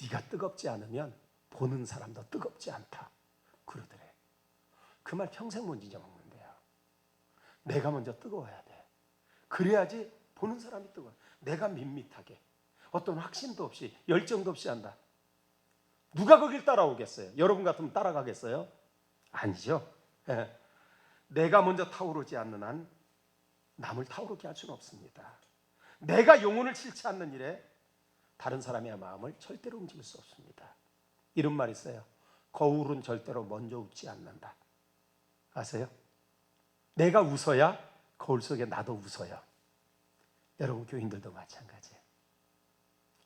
네가 뜨겁지 않으면 보는 사람도 뜨겁지 않다. 그러더래. 그 말 평생 못 잊어먹는데요. 내가 먼저 뜨거워야 돼. 그래야지 보는 사람이 뜨거워. 내가 밋밋하게 어떤 확신도 없이 열정도 없이 한다. 누가 거길 따라오겠어요? 여러분 같으면 따라가겠어요? 아니죠. 내가 먼저 타오르지 않는 한 남을 타오르게 할 수는 없습니다. 내가 영혼을 잃지 않는 일에 다른 사람의 마음을 절대로 움직일 수 없습니다. 이런 말 있어요. 거울은 절대로 먼저 웃지 않는다. 아세요? 내가 웃어야 거울 속에 나도 웃어요. 여러분 교인들도 마찬가지예요.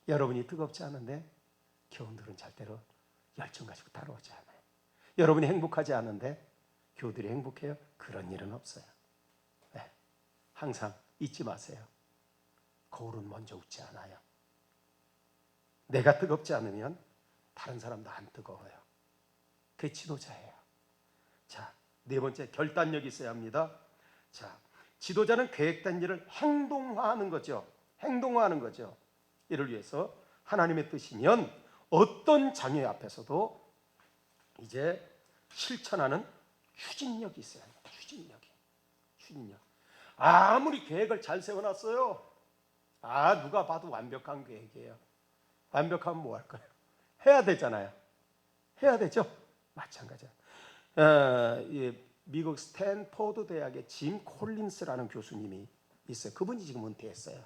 여러분이 뜨겁지 않은데 교우들은 절대로 열정 가지고 따라오지 않아요. 여러분이 행복하지 않은데 교우들이 행복해요? 그런 일은 없어요. 네. 항상 잊지 마세요. 거울은 먼저 웃지 않아요. 내가 뜨겁지 않으면 다른 사람도 안 뜨거워요. 그게 지도자예요. 자, 네 번째, 결단력이 있어야 합니다. 자, 지도자는 계획된 일을 행동화하는 거죠. 이를 위해서 하나님의 뜻이면 어떤 장애 앞에서도 이제 실천하는 추진력이 있어야 합니다. 추진력. 아무리 계획을 잘 세워놨어요. 누가 봐도 완벽한 계획이에요. 완벽하면 뭐 할까요? 해야 되잖아요. 해야 되죠. 마찬가지야. 미국 스탠포드 대학의 짐 콜린스라는 교수님이 있어요. 그분이 지금 은퇴했어요.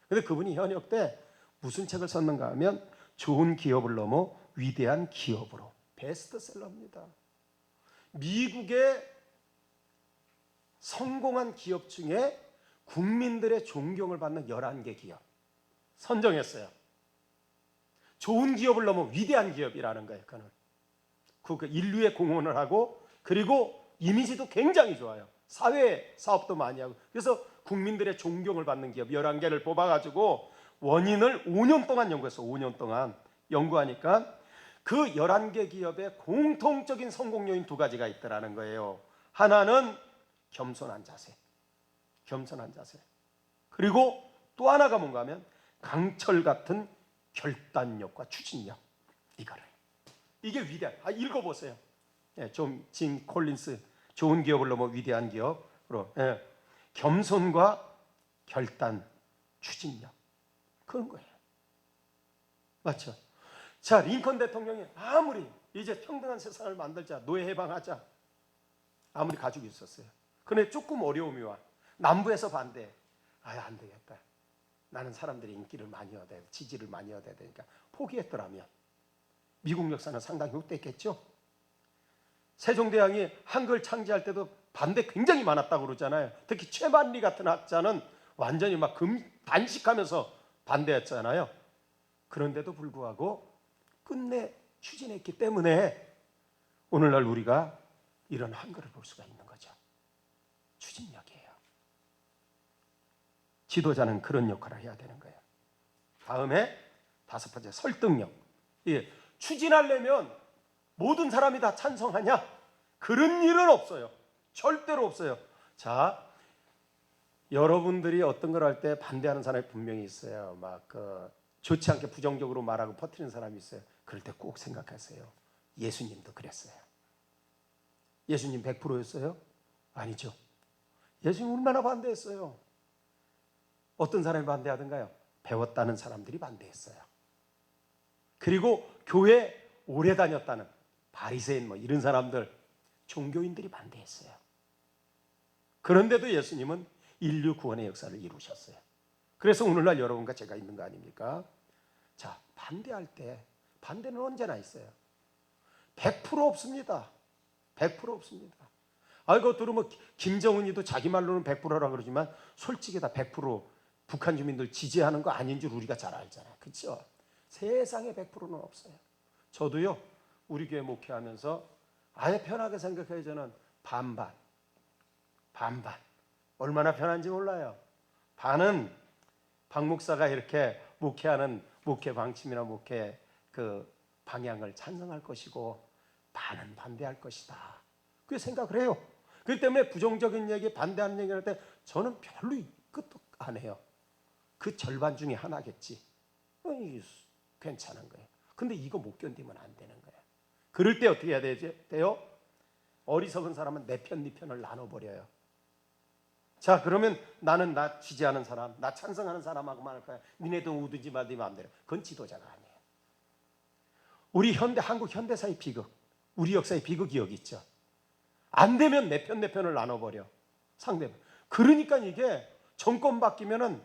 근데 그분이 현역 때 무슨 책을 썼는가 하면 좋은 기업을 넘어 위대한 기업으로, 베스트셀러입니다. 미국의 성공한 기업 중에 국민들의 존경을 받는 11개 기업 선정했어요. 좋은 기업을 넘어 위대한 기업이라는 거예요. 그는 그 인류에 공헌을 하고 그리고 이미지도 굉장히 좋아요. 사회 사업도 많이 하고 그래서 국민들의 존경을 받는 기업 11개를 뽑아가지고 원인을 5년 동안 연구했어. 5년 동안 연구하니까 그 11개 기업의 공통적인 성공 요인 2가지가 있더라는 거예요. 하나는 겸손한 자세. 그리고 또 하나가 뭔가 하면 강철 같은 결단력과 추진력. 이게 위대한. 읽어보세요. 짐 콜린스 좋은 기업을 넘어 위대한 기업으로. 겸손과 결단, 추진력. 그런 거예요. 맞죠? 자, 링컨 대통령이 아무리 이제 평등한 세상을 만들자, 노예 해방하자 아무리 가지고 있었어요. 그런데 조금 어려움이 와. 남부에서 반대. 안 되겠다. 나는 사람들이 인기를 많이 얻어야 돼, 지지를 많이 얻어야 되니까 포기했더라면 미국 역사는 상당히 헛됐겠죠. 세종대왕이 한글 창제할 때도 반대 굉장히 많았다고 그러잖아요. 특히 최만리 같은 학자는 완전히 막 단식하면서 반대했잖아요. 그런데도 불구하고 끝내 추진했기 때문에 오늘날 우리가 이런 한글을 볼 수가 있는 거죠. 추진력이에요. 지도자는 그런 역할을 해야 되는 거예요. 다음에 5번째, 설득력. 예, 추진하려면 모든 사람이 다 찬성하냐? 그런 일은 없어요. 절대로 없어요. 자, 여러분들이 어떤 걸 할 때 반대하는 사람이 분명히 있어요. 막 좋지 않게 부정적으로 말하고 퍼뜨리는 사람이 있어요. 그럴 때 꼭 생각하세요. 예수님도 그랬어요. 예수님 100%였어요? 아니죠. 예수님 얼마나 반대했어요. 어떤 사람이 반대하던가요? 배웠다는 사람들이 반대했어요. 그리고 교회 오래 다녔다는 바리새인 이런 사람들, 종교인들이 반대했어요. 그런데도 예수님은 인류 구원의 역사를 이루셨어요. 그래서 오늘날 여러분과 제가 있는 거 아닙니까? 자, 반대할 때 반대는 언제나 있어요. 100% 없습니다. 100% 없습니다. 그거 들으면 김정은이도 자기 말로는 100%라고 그러지만 솔직히 다 100% 북한 주민들 지지하는 거 아닌 줄 우리가 잘 알잖아요. 그렇죠? 세상에 100%는 없어요. 저도요, 우리 교회 목회하면서 아예 편하게 생각해요. 저는 반반. 얼마나 편한지 몰라요. 반은 박 목사가 이렇게 목회하는 목회 방침이나 목회 방향을 찬성할 것이고, 반은 반대할 것이다. 그렇게 생각을 해요. 그렇기 때문에 부정적인 얘기, 반대하는 얘기를 할 때 저는 별로 끝도 안 해요. 그 절반 중에 하나겠지. 괜찮은 거예요. 근데 이거 못 견디면 안 되는 거예요. 그럴 때 어떻게 해야 돼요? 어리석은 사람은 내 편, 네 편을 나눠버려요. 자, 그러면 나는 나 지지하는 사람, 나 찬성하는 사람하고만 할 거야. 니네도 우든지 말든지 마음대로. 그건 지도자가 아니에요. 우리 한국 현대사의 비극, 우리 역사의 비극이 여기 있죠. 안 되면 내 편을 나눠버려. 상대방. 그러니까 이게 정권 바뀌면은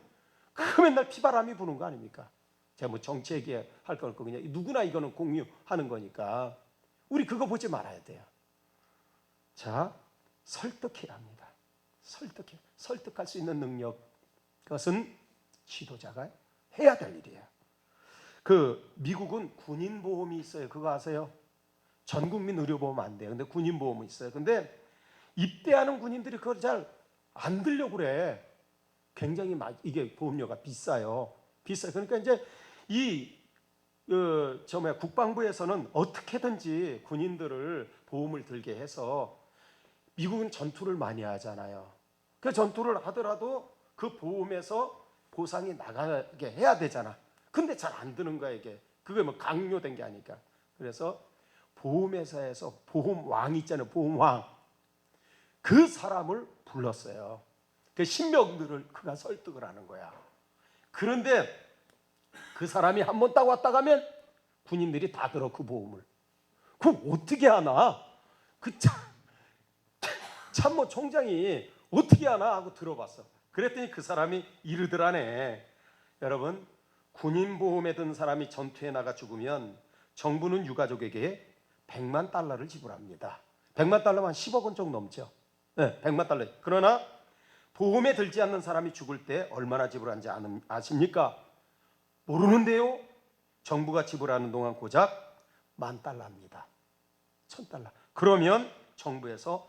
맨날 피바람이 부는 거 아닙니까? 제가 정치 얘기할 거 없고 그냥 누구나 이거는 공유하는 거니까 우리 그거 보지 말아야 돼요. 자, 설득해야 합니다. 설득할 수 있는 능력, 그것은 지도자가 해야 될 일이에요. 미국은 군인 보험이 있어요. 그거 아세요? 전 국민 의료보험 안 돼요. 근데 군인 보험이 있어요. 근데 입대하는 군인들이 그걸 잘 안 들려고 그래. 굉장히 이게 보험료가 비싸요. 그러니까 이제 국방부에서는 어떻게든지 군인들을 보험을 들게 해서, 미국은 전투를 많이 하잖아요. 그 전투를 하더라도 그 보험에서 보상이 나가게 해야 되잖아. 근데 잘 안 드는 거야, 이게. 그게 강요된 게 아니까. 그래서 보험회사에서 보험왕 있잖아요. 보험왕. 그 사람을 불렀어요. 그 신병들을 그가 설득을 하는 거야. 그런데 그 사람이 한 번 딱 왔다 가면 군인들이 다 들어, 그 보험을. 그럼 어떻게 하나? 참모 총장이 어떻게 하나 하고 들어봤어. 그랬더니 그 사람이 이르더라네. 여러분, 군인 보험에 든 사람이 전투에 나가 죽으면 정부는 유가족에게 $100만 지불합니다. $100만 한 10억 원 정도 넘죠. 네, $100만. 그러나 보험에 들지 않는 사람이 죽을 때 얼마나 지불하는지 아십니까? 모르는데요. 정부가 지불하는 동안 고작 $10,000입니다. $1,000. 그러면 정부에서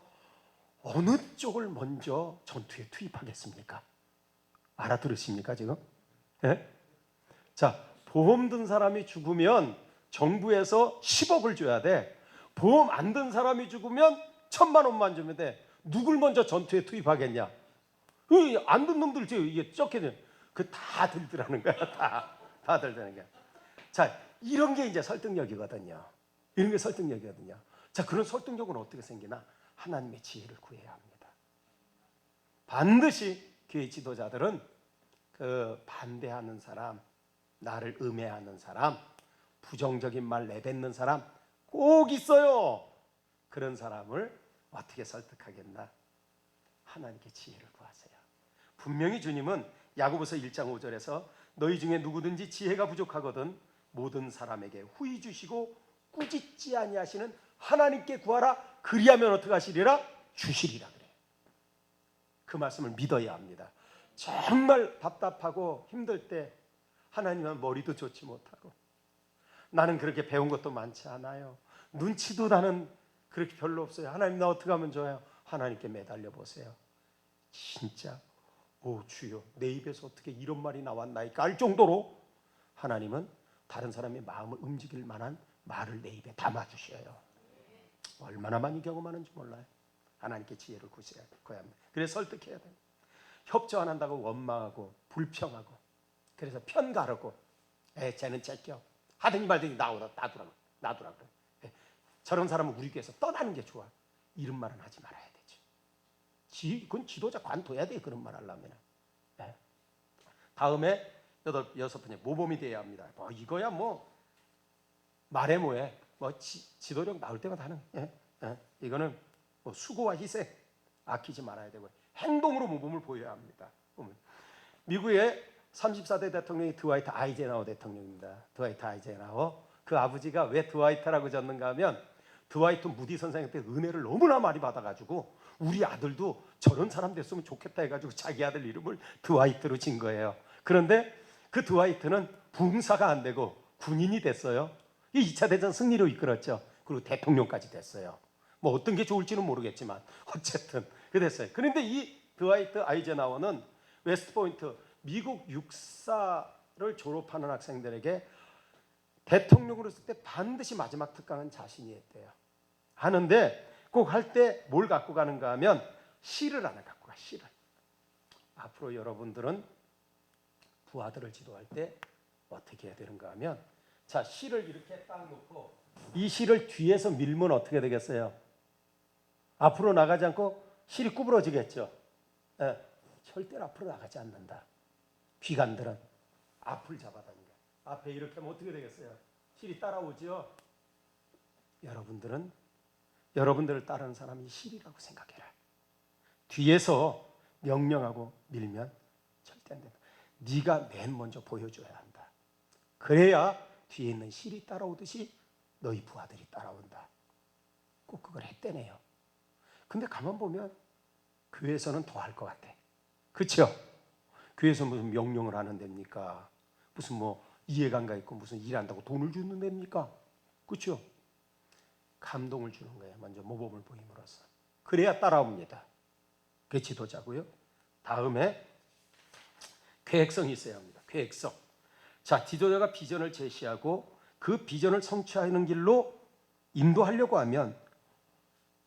어느 쪽을 먼저 전투에 투입하겠습니까? 알아들으십니까 지금? 네? 자, 보험 든 사람이 죽으면 정부에서 10억을 줘야 돼. 보험 안 든 사람이 죽으면 1,000만 원만 주면 돼. 누굴 먼저 전투에 투입하겠냐? 안 든 놈들 이게 쫓겨는 다 들더라는 거야. 다 들더라는 거야. 자, 이런 게 이제 설득력이거든요. 자, 그런 설득력은 어떻게 생기나? 하나님의 지혜를 구해야 합니다. 반드시 교회 지도자들은 반대하는 사람, 나를 음해하는 사람, 부정적인 말 내뱉는 사람 꼭 있어요. 그런 사람을 어떻게 설득하겠나? 하나님께 지혜를 구하세요. 분명히 주님은 야고보서 1장 5절에서 너희 중에 누구든지 지혜가 부족하거든 모든 사람에게 후히 주시고 꾸짖지 아니하시는 하나님께 구하라. 그리하면 어떻게 하시리라? 주시리라 그래요. 그 말씀을 믿어야 합니다. 정말 답답하고 힘들 때 하나님은 머리도 좋지 못하고 나는 그렇게 배운 것도 많지 않아요. 눈치도 나는 그렇게 별로 없어요. 하나님 나 어떻게 하면 좋아요? 하나님께 매달려 보세요. 진짜 오 주여, 내 입에서 어떻게 이런 말이 나왔나이까 할 정도로 하나님은 다른 사람의 마음을 움직일 만한 말을 내 입에 담아주셔요. 얼마나 많이 경험하는지 몰라요. 하나님께 지혜를 구해야 합니다. 그래서 설득해야 돼요. 협조 안 한다고 원망하고 불평하고 그래서 편가르고 쟤는 째껴 하더니 말더니 놔두라고 그래. 저런 사람은 우리 교회에서 떠나는 게 좋아. 이런 말은 하지 말아야 되죠. 그건 지도자 관둬야 돼. 그런 말 하려면. 다음에 여섯 번째 모범이 돼야 합니다. 뭐 이거야 뭐 말해 뭐해. 뭐 지도력 나올 때마다 하는. 이거는 뭐 수고와 희생 아끼지 말아야 되고 행동으로 모범을 보여야 합니다. 미국의 34대 대통령이 드와이트 아이젠하워 대통령입니다. 드와이트 아이젠하워. 그 아버지가 왜 드와이트라고 졌는가 하면 드와이트 무디 선생님한테 은혜를 너무나 많이 받아가지고 우리 아들도 저런 사람 됐으면 좋겠다 해가지고 자기 아들 이름을 드와이트로 진 거예요. 그런데 그 드와이트는 부흥사가 안 되고 군인이 됐어요. 이 2차 대전 승리로 이끌었죠. 그리고 대통령까지 됐어요. 뭐 어떤 게 좋을지는 모르겠지만 어쨌든 그 됐어요. 그런데 이 드와이트 아이젠하워는 웨스트포인트 미국 육사를 졸업하는 학생들에게 대통령으로 있을 때 반드시 마지막 특강은 자신이 했대요. 하는데 꼭 할 때 뭘 갖고 가는가 하면 시를 하나 갖고 가. 시를. 앞으로 여러분들은 부하들을 지도할 때 어떻게 해야 되는가 하면 자 시를 이렇게 딱 놓고 이 시를 뒤에서 밀면 어떻게 되겠어요? 앞으로 나가지 않고 실이 구부러지겠죠. 절대로 앞으로 나가지 않는다. 비관들은 앞을 잡아다니는 거야. 앞에 이렇게 하면 어떻게 되겠어요? 실이 따라오죠. 여러분들을 따르는 사람이 실이라고 생각해라. 뒤에서 명령하고 밀면 절대 안 된다. 네가 맨 먼저 보여줘야 한다. 그래야 뒤에 있는 실이 따라오듯이 너희 부하들이 따라온다. 꼭 그걸 했대네요. 근데 가만 보면 교회에서는 더 할 것 같아. 그렇죠? 교회에서 무슨 명령을 하는 데입니까? 무슨 뭐 이해관계 있고 무슨 일한다고 돈을 주는 데입니까? 그렇죠? 감동을 주는 거예요. 먼저 모범을 보임으로써. 그래야 따라옵니다. 그게 지도자고요. 다음에 계획성이 있어야 합니다. 계획성. 자, 지도자가 비전을 제시하고 그 비전을 성취하는 길로 인도하려고 하면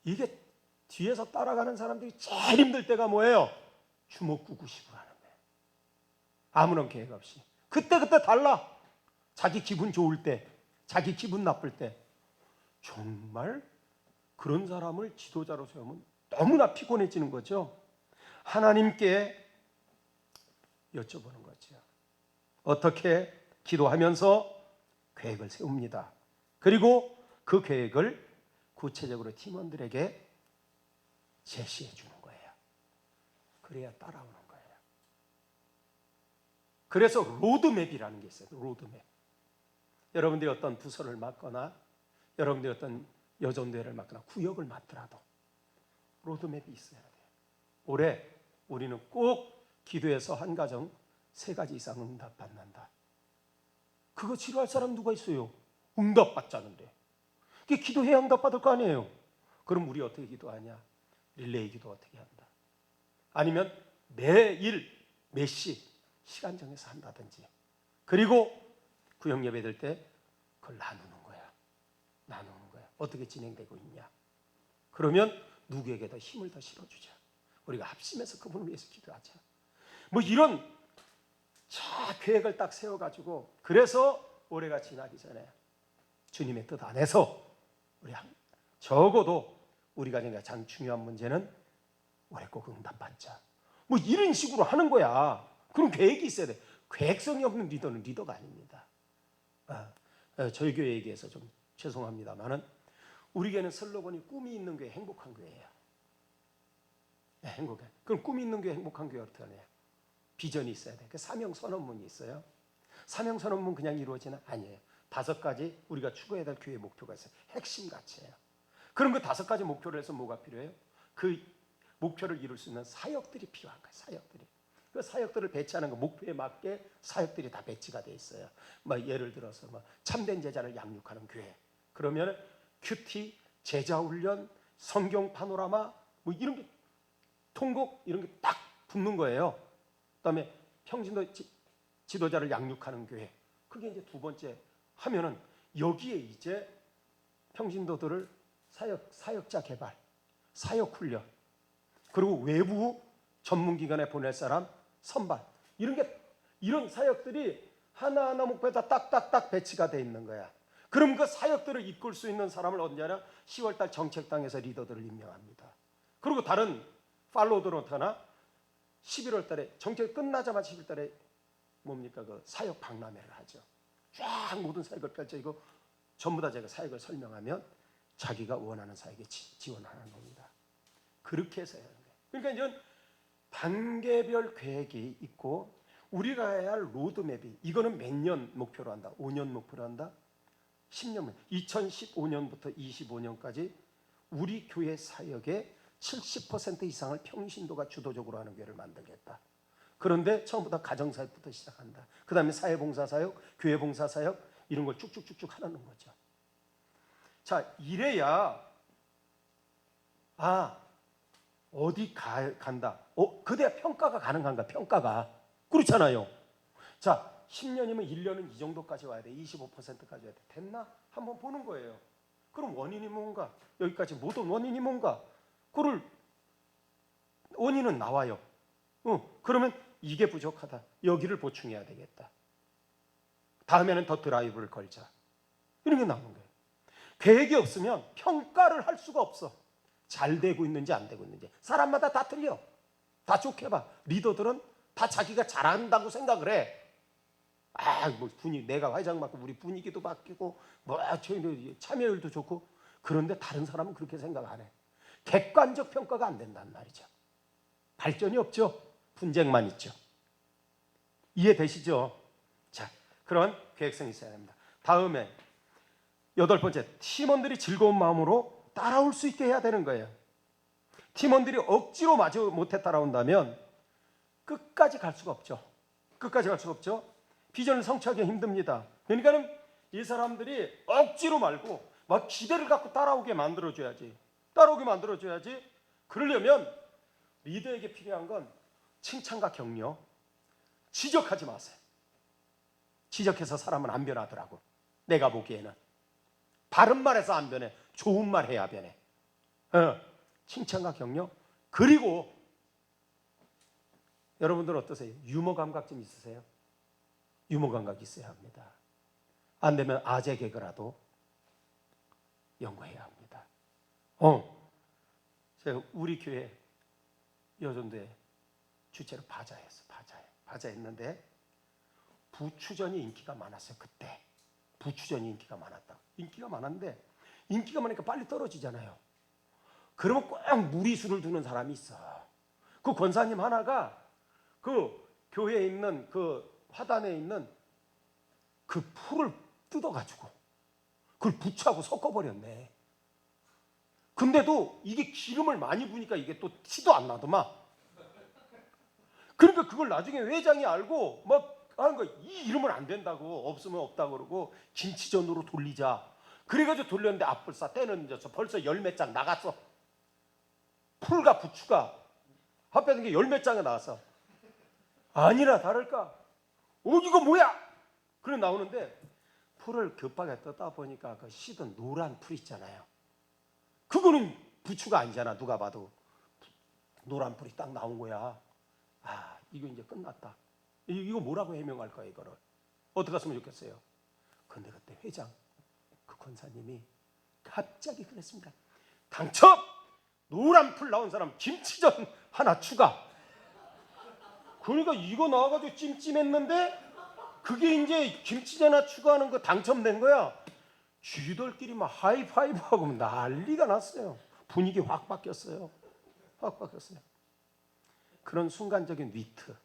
이게 뒤에서 따라가는 사람들이 제일 힘들 때가 뭐예요? 주먹구구식으로 하는 거예요. 아무런 계획 없이. 그때 달라. 자기 기분 좋을 때, 자기 기분 나쁠 때 정말 그런 사람을 지도자로 세우면 너무나 피곤해지는 거죠. 하나님께 여쭤보는 거죠. 어떻게 기도하면서 계획을 세웁니다. 그리고 그 계획을 구체적으로 팀원들에게 제시해 주는 거예요. 그래야 따라오는 거예요. 그래서 로드맵이라는 게 있어요. 로드맵. 여러분들이 어떤 부서를 맡거나 여러분들이 어떤 여전대회를 맡거나 구역을 맡더라도 로드맵이 있어야 돼요. 올해 우리는 꼭 기도해서 한 가정 3가지 이상 응답 받는다. 그거 치료할 사람 누가 있어요? 응답 받자는데. 기도해야 응답 받을 거 아니에요. 그럼 우리 어떻게 기도하냐? 릴레이 기도 어떻게 한다. 아니면 매일 몇 시 시간 정해서 한다든지. 그리고 구역 예배 될 때 그걸 나누는 거야. 어떻게 진행되고 있냐. 그러면 누구에게 더 힘을 더 실어주자. 우리가 합심해서 그분을 위해서 기도하자. 뭐 이런 계획을 딱 세워가지고 그래서 올해가 지나기 전에 주님의 뜻 안에서 우리 적어도 우리가 가장 중요한 문제는 올해 꼭 응답받자. 뭐 이런 식으로 하는 거야. 그럼 계획이 있어야 돼. 계획성이 없는 리더는 리더가 아닙니다. 저희 교회 얘기해서 좀 죄송합니다만은 우리 교회는 슬로건이 꿈이 있는 교회, 행복한 교회예요. 행복해. 그럼 꿈이 있는 교회, 행복한 교회 어떻게 하냐? 비전이 있어야 돼. 그 사명 선언문이 있어요. 사명 선언문 그냥 이루어지는 아니에요. 5가지 우리가 추구해야 될 교회 목표가 있어요. 핵심 가치예요. 그럼 그 5가지 목표를 해서 뭐가 필요해요? 그 목표를 이룰 수 있는 사역들이 필요한 거예요. 사역들이. 그 사역들을 배치하는 거 목표에 맞게 사역들이 다 배치가 돼 있어요. 예를 들어서 참된 제자를 양육하는 교회. 그러면 큐티, 제자 훈련, 성경 파노라마 이런 게 통곡 이런 게 딱 붙는 거예요. 그다음에 평신도 지도자를 양육하는 교회. 그게 이제 두 번째 하면은 여기에 이제 평신도들을 사역자 개발, 사역 훈련, 그리고 외부 전문기관에 보낼 사람 선발, 이런 사역들이 하나하나 목표에다 딱딱딱 배치가 돼 있는 거야. 그럼 그 사역들을 이끌 수 있는 사람을 언제나 10월달 정책당에서 리더들을 임명합니다. 그리고 다른 팔로우들은 어떻게 하나? 11월달에 정책 끝나자마자 11월달에 뭡니까? 그 사역 박람회를 하죠. 쫙 모든 사역을 펼쳐지고 전부 다 제가 사역을 설명하면 자기가 원하는 사역에 지원하는 겁니다. 그렇게 해서 해야 돼요. 그러니까 이제 단계별 계획이 있고 우리가 해야 할 로드맵이, 이거는 몇 년 목표로 한다? 5년 목표로 한다? 10년, 2015년부터 25년까지 우리 교회 사역의 70% 이상을 평신도가 주도적으로 하는 교회를 만들겠다. 그런데 처음부터 가정사역부터 시작한다. 그 다음에 사회봉사사역, 교회봉사사역, 이런 걸 쭉쭉쭉쭉 하라는 거죠. 자, 이래야 어디 간다. 그래야 평가가 가능한가? 평가가. 그렇잖아요. 자, 10년이면 1년은 이 정도까지 와야 돼. 25%까지 와야 돼. 됐나? 한번 보는 거예요. 그럼 원인이 뭔가? 여기까지 모든 원인이 뭔가? 그걸 원인은 나와요. 그러면 이게 부족하다. 여기를 보충해야 되겠다. 다음에는 더 드라이브를 걸자. 이런 게 나오는 거예요. 계획이 없으면 평가를 할 수가 없어. 잘 되고 있는지 안 되고 있는지. 사람마다 다 틀려. 다 좋게봐. 리더들은 다 자기가 잘한다고 생각을 해. 뭐 분위기, 내가 회장 맡고 우리 분위기도 바뀌고 뭐 참여율도 좋고. 그런데 다른 사람은 그렇게 생각 안 해. 객관적 평가가 안 된단 말이죠. 발전이 없죠. 분쟁만 있죠. 이해되시죠? 자, 그런 계획성이 있어야 됩니다. 다음에 8번째, 팀원들이 즐거운 마음으로 따라올 수 있게 해야 되는 거예요. 팀원들이 억지로 마저 못해 따라온다면 끝까지 갈 수가 없죠. 끝까지 갈 수가 없죠. 비전을 성취하기 힘듭니다. 그러니까는 이 사람들이 억지로 말고 막 기대를 갖고 따라오게 만들어줘야지. 그러려면 리더에게 필요한 건 칭찬과 격려. 지적하지 마세요. 지적해서 사람은 안 변하더라고. 내가 보기에는 바른 말해서 안 변해. 좋은 말 해야 변해. 칭찬과 격려. 그리고 여러분들 어떠세요? 유머 감각 좀 있으세요? 유머 감각 있어야 합니다. 안 되면 아재 개그라도 연구해야 합니다. 제가 우리 교회 여전도에 주체로 바자했어. 바자했는데 부추전이 인기가 많았어요. 그때 부추전이 인기가 많았다. 인기가 많았는데 인기가 많으니까 빨리 떨어지잖아요. 그러면 꼭 무리수를 두는 사람이 있어. 그 권사님 하나가 그 교회에 있는 그 화단에 있는 그 풀을 뜯어가지고 그걸 부추하고 섞어버렸네. 근데도 이게 기름을 많이 부니까 이게 또 티도 안 나더만. 그러니까 그걸 나중에 회장이 알고 막 하는 거, 이 이러면 안 된다고, 없으면 없다고 그러고 김치전으로 돌리자. 그래가지고 돌렸는데 앞불사 때는 벌써 열 몇 장 나갔어. 풀과 부추가 합해진 게 열 몇 장이 나왔어. 아니나 다를까? 이거 뭐야? 그래 나오는데 풀을 급하게 뜯다 보니까 그 시든 노란 풀 있잖아요. 그거는 부추가 아니잖아. 누가 봐도 노란 풀이 딱 나온 거야. 이거 이제 끝났다. 이거 뭐라고 해명할 거야? 이거를 어떻게 했으면 좋겠어요? 근데 그때 회장 그 권사님이 갑자기 그랬습니다. 당첨! 노란 풀 나온 사람 김치전 하나 추가. 그러니까 이거 나와가지고 찜찜했는데 그게 이제 김치전 하나 추가하는 거 당첨된 거야. 쥐들끼리 막 하이파이브하고 난리가 났어요. 분위기 확 바뀌었어요. 그런 순간적인 위트,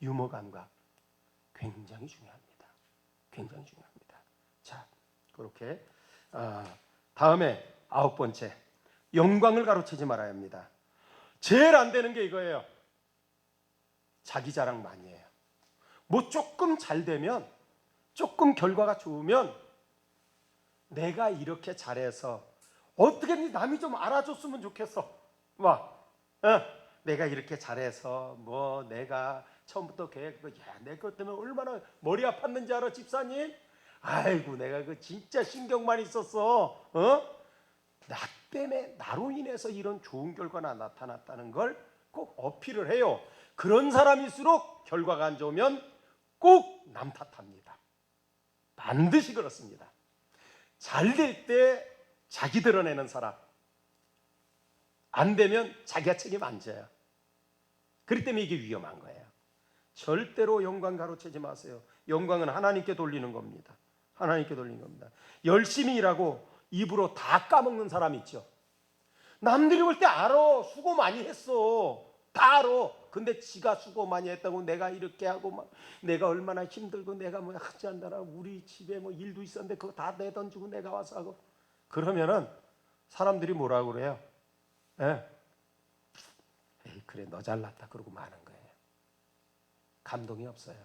유머 감각 굉장히 중요합니다. 자, 그렇게 다음에 9번째, 영광을 가로채지 말아야 합니다. 제일 안 되는 게 이거예요. 자기 자랑 많이 해요. 뭐 조금 잘 되면, 조금 결과가 좋으면 내가 이렇게 잘해서 어떻게든 남이 좀 알아줬으면 좋겠어. 내가 이렇게 잘해서 뭐 내가 처음부터 계획, 내 것 때문에 얼마나 머리 아팠는지 알아, 집사님? 아이고, 내가 그 진짜 신경만 있었어. 나 때문에, 나로 인해서 이런 좋은 결과가 나타났다는 걸 꼭 어필을 해요. 그런 사람일수록 결과가 안 좋으면 꼭 남 탓합니다. 반드시 그렇습니다. 잘 될 때 자기 드러내는 사람, 안 되면 자기가 책임 안 져요. 그렇기 때문에 이게 위험한 거예요. 절대로 영광 가로채지 마세요. 영광은 하나님께 돌리는 겁니다. 하나님께 돌리는 겁니다. 열심히 일하고 입으로 다 까먹는 사람 있죠. 남들이 볼 때 알아. 수고 많이 했어. 다 알아. 근데 지가 수고 많이 했다고 내가 이렇게 하고 막 내가 얼마나 힘들고 내가 뭐 하지 않느라 우리 집에 뭐 일도 있었는데 그거 다 내던지고 내가 와서 하고 그러면은 사람들이 뭐라고 그래요? 에이, 그래 너 잘났다 그러고 마는 거예요. 감동이 없어요.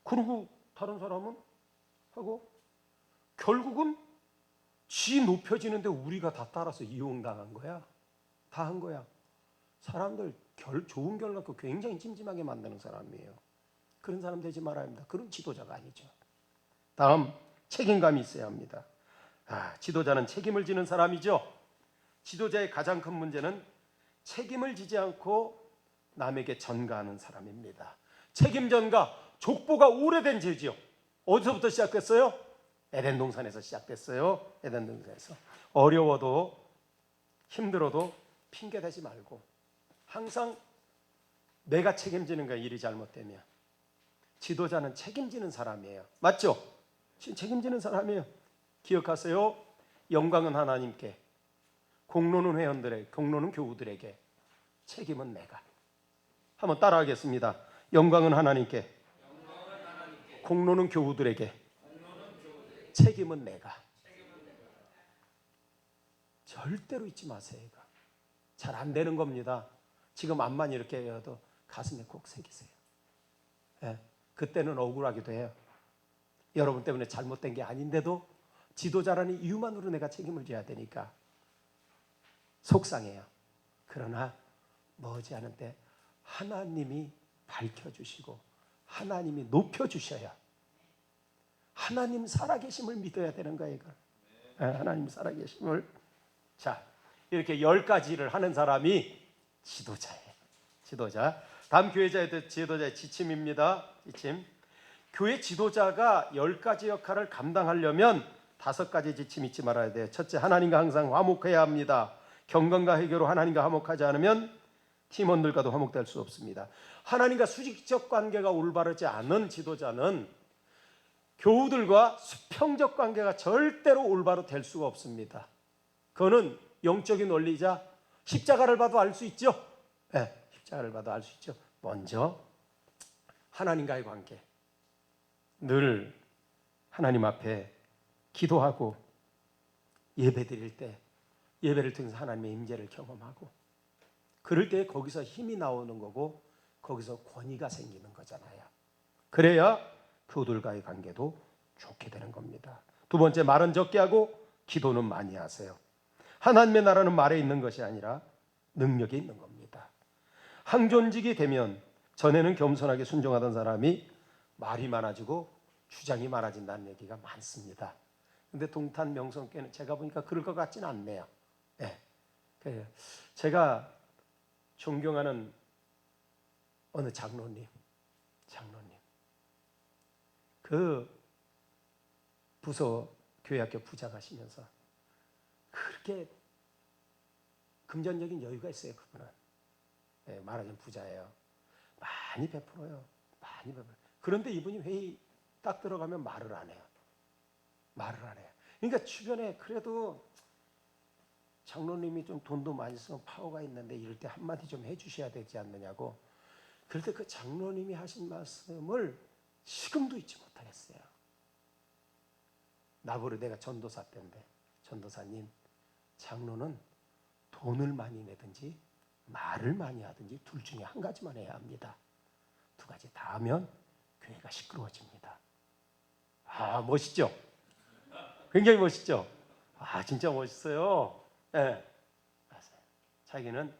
그리고 다른 사람은 하고 결국은 지 높여지는데 우리가 다 따라서 이용당한 거야. 다 한 거야. 사람들 좋은 결 갖고 굉장히 찜찜하게 만드는 사람이에요. 그런 사람 되지 말아야 합니다. 그런 지도자가 아니죠. 다음, 책임감이 있어야 합니다. 지도자는 책임을 지는 사람이죠. 지도자의 가장 큰 문제는 책임을 지지 않고 남에게 전가하는 사람입니다. 책임 전가, 족보가 오래된 죄지요. 어디서부터 시작됐어요? 에덴 동산에서 시작됐어요. 에덴 동산에서. 어려워도 힘들어도 핑계 대지 말고 항상 내가 책임지는 거야. 일이 잘못되면. 지도자는 책임지는 사람이에요. 맞죠? 책임지는 사람이에요. 기억하세요. 영광은 하나님께, 공로는 회원들에게, 공로는 교우들에게, 책임은 내가. 한번 따라하겠습니다. 영광은 하나님께, 공로는 교우들에게, 책임은 내가. 절대로 잊지 마세요. 잘 안 되는 겁니다. 지금 암만 이렇게 해도 가슴에 꼭 새기세요. 그때는 억울하기도 해요. 여러분 때문에 잘못된 게 아닌데도 지도자라는 이유만으로 내가 책임을 져야 되니까 속상해요. 그러나 머지않은데 하나님이 밝혀주시고 하나님이 높여주셔야, 하나님 살아계심을 믿어야 되는 거예요. 이걸. 하나님 살아계심을. 자, 이렇게 10가지를 하는 사람이 지도자예요. 지도자. 다음 교회자의 지도자의 지침입니다. 지침. 교회 지도자가 10가지 역할을 감당하려면 5가지 지침 잊지 말아야 돼요. 첫째, 하나님과 항상 화목해야 합니다. 경건과 회개로 하나님과 화목하지 않으면 팀원들과도 화목될 수 없습니다. 하나님과 수직적 관계가 올바르지 않은 지도자는 교우들과 수평적 관계가 절대로 올바로 될 수가 없습니다. 그거는 영적인 원리자 십자가를 봐도 알 수 있죠. 십자가를 봐도 알 수 있죠. 먼저 하나님과의 관계, 늘 하나님 앞에 기도하고 예배 드릴 때 예배를 통해서 하나님의 임재를 경험하고, 그럴 때 거기서 힘이 나오는 거고 거기서 권위가 생기는 거잖아요. 그래야 교우들과의 관계도 좋게 되는 겁니다. 두 번째, 말은 적게 하고 기도는 많이 하세요. 하나님의 나라는 말에 있는 것이 아니라 능력이 있는 겁니다. 항존직이 되면 전에는 겸손하게 순종하던 사람이 말이 많아지고 주장이 많아진다는 얘기가 많습니다. 근데 동탄 명성교회는 제가 보니까 그럴 것 같지는 않네요. 제가 존경하는 어느 장로님, 그 부서 교회학교 부장하시면서 그렇게 금전적인 여유가 있어요. 그분은. 말하자면 부자예요. 많이 베풀어요. 많이 베풀어요. 그런데 이분이 회의 딱 들어가면 말을 안 해요. 그러니까 주변에 그래도 장로님이 좀 돈도 많이 쓰고 파워가 있는데 이럴 때 한마디 좀 해주셔야 되지 않느냐고. 그럴 때 그 장로님이 하신 말씀을 지금도 잊지 못하겠어요. 나보러, 내가 전도사 때인데, 전도사님, 장로는 돈을 많이 내든지 말을 많이 하든지 둘 중에 한 가지만 해야 합니다. 2가지 다 하면 교회가 시끄러워집니다. 멋있죠? 굉장히 멋있죠? 진짜 멋있어요. 맞아요. 자기는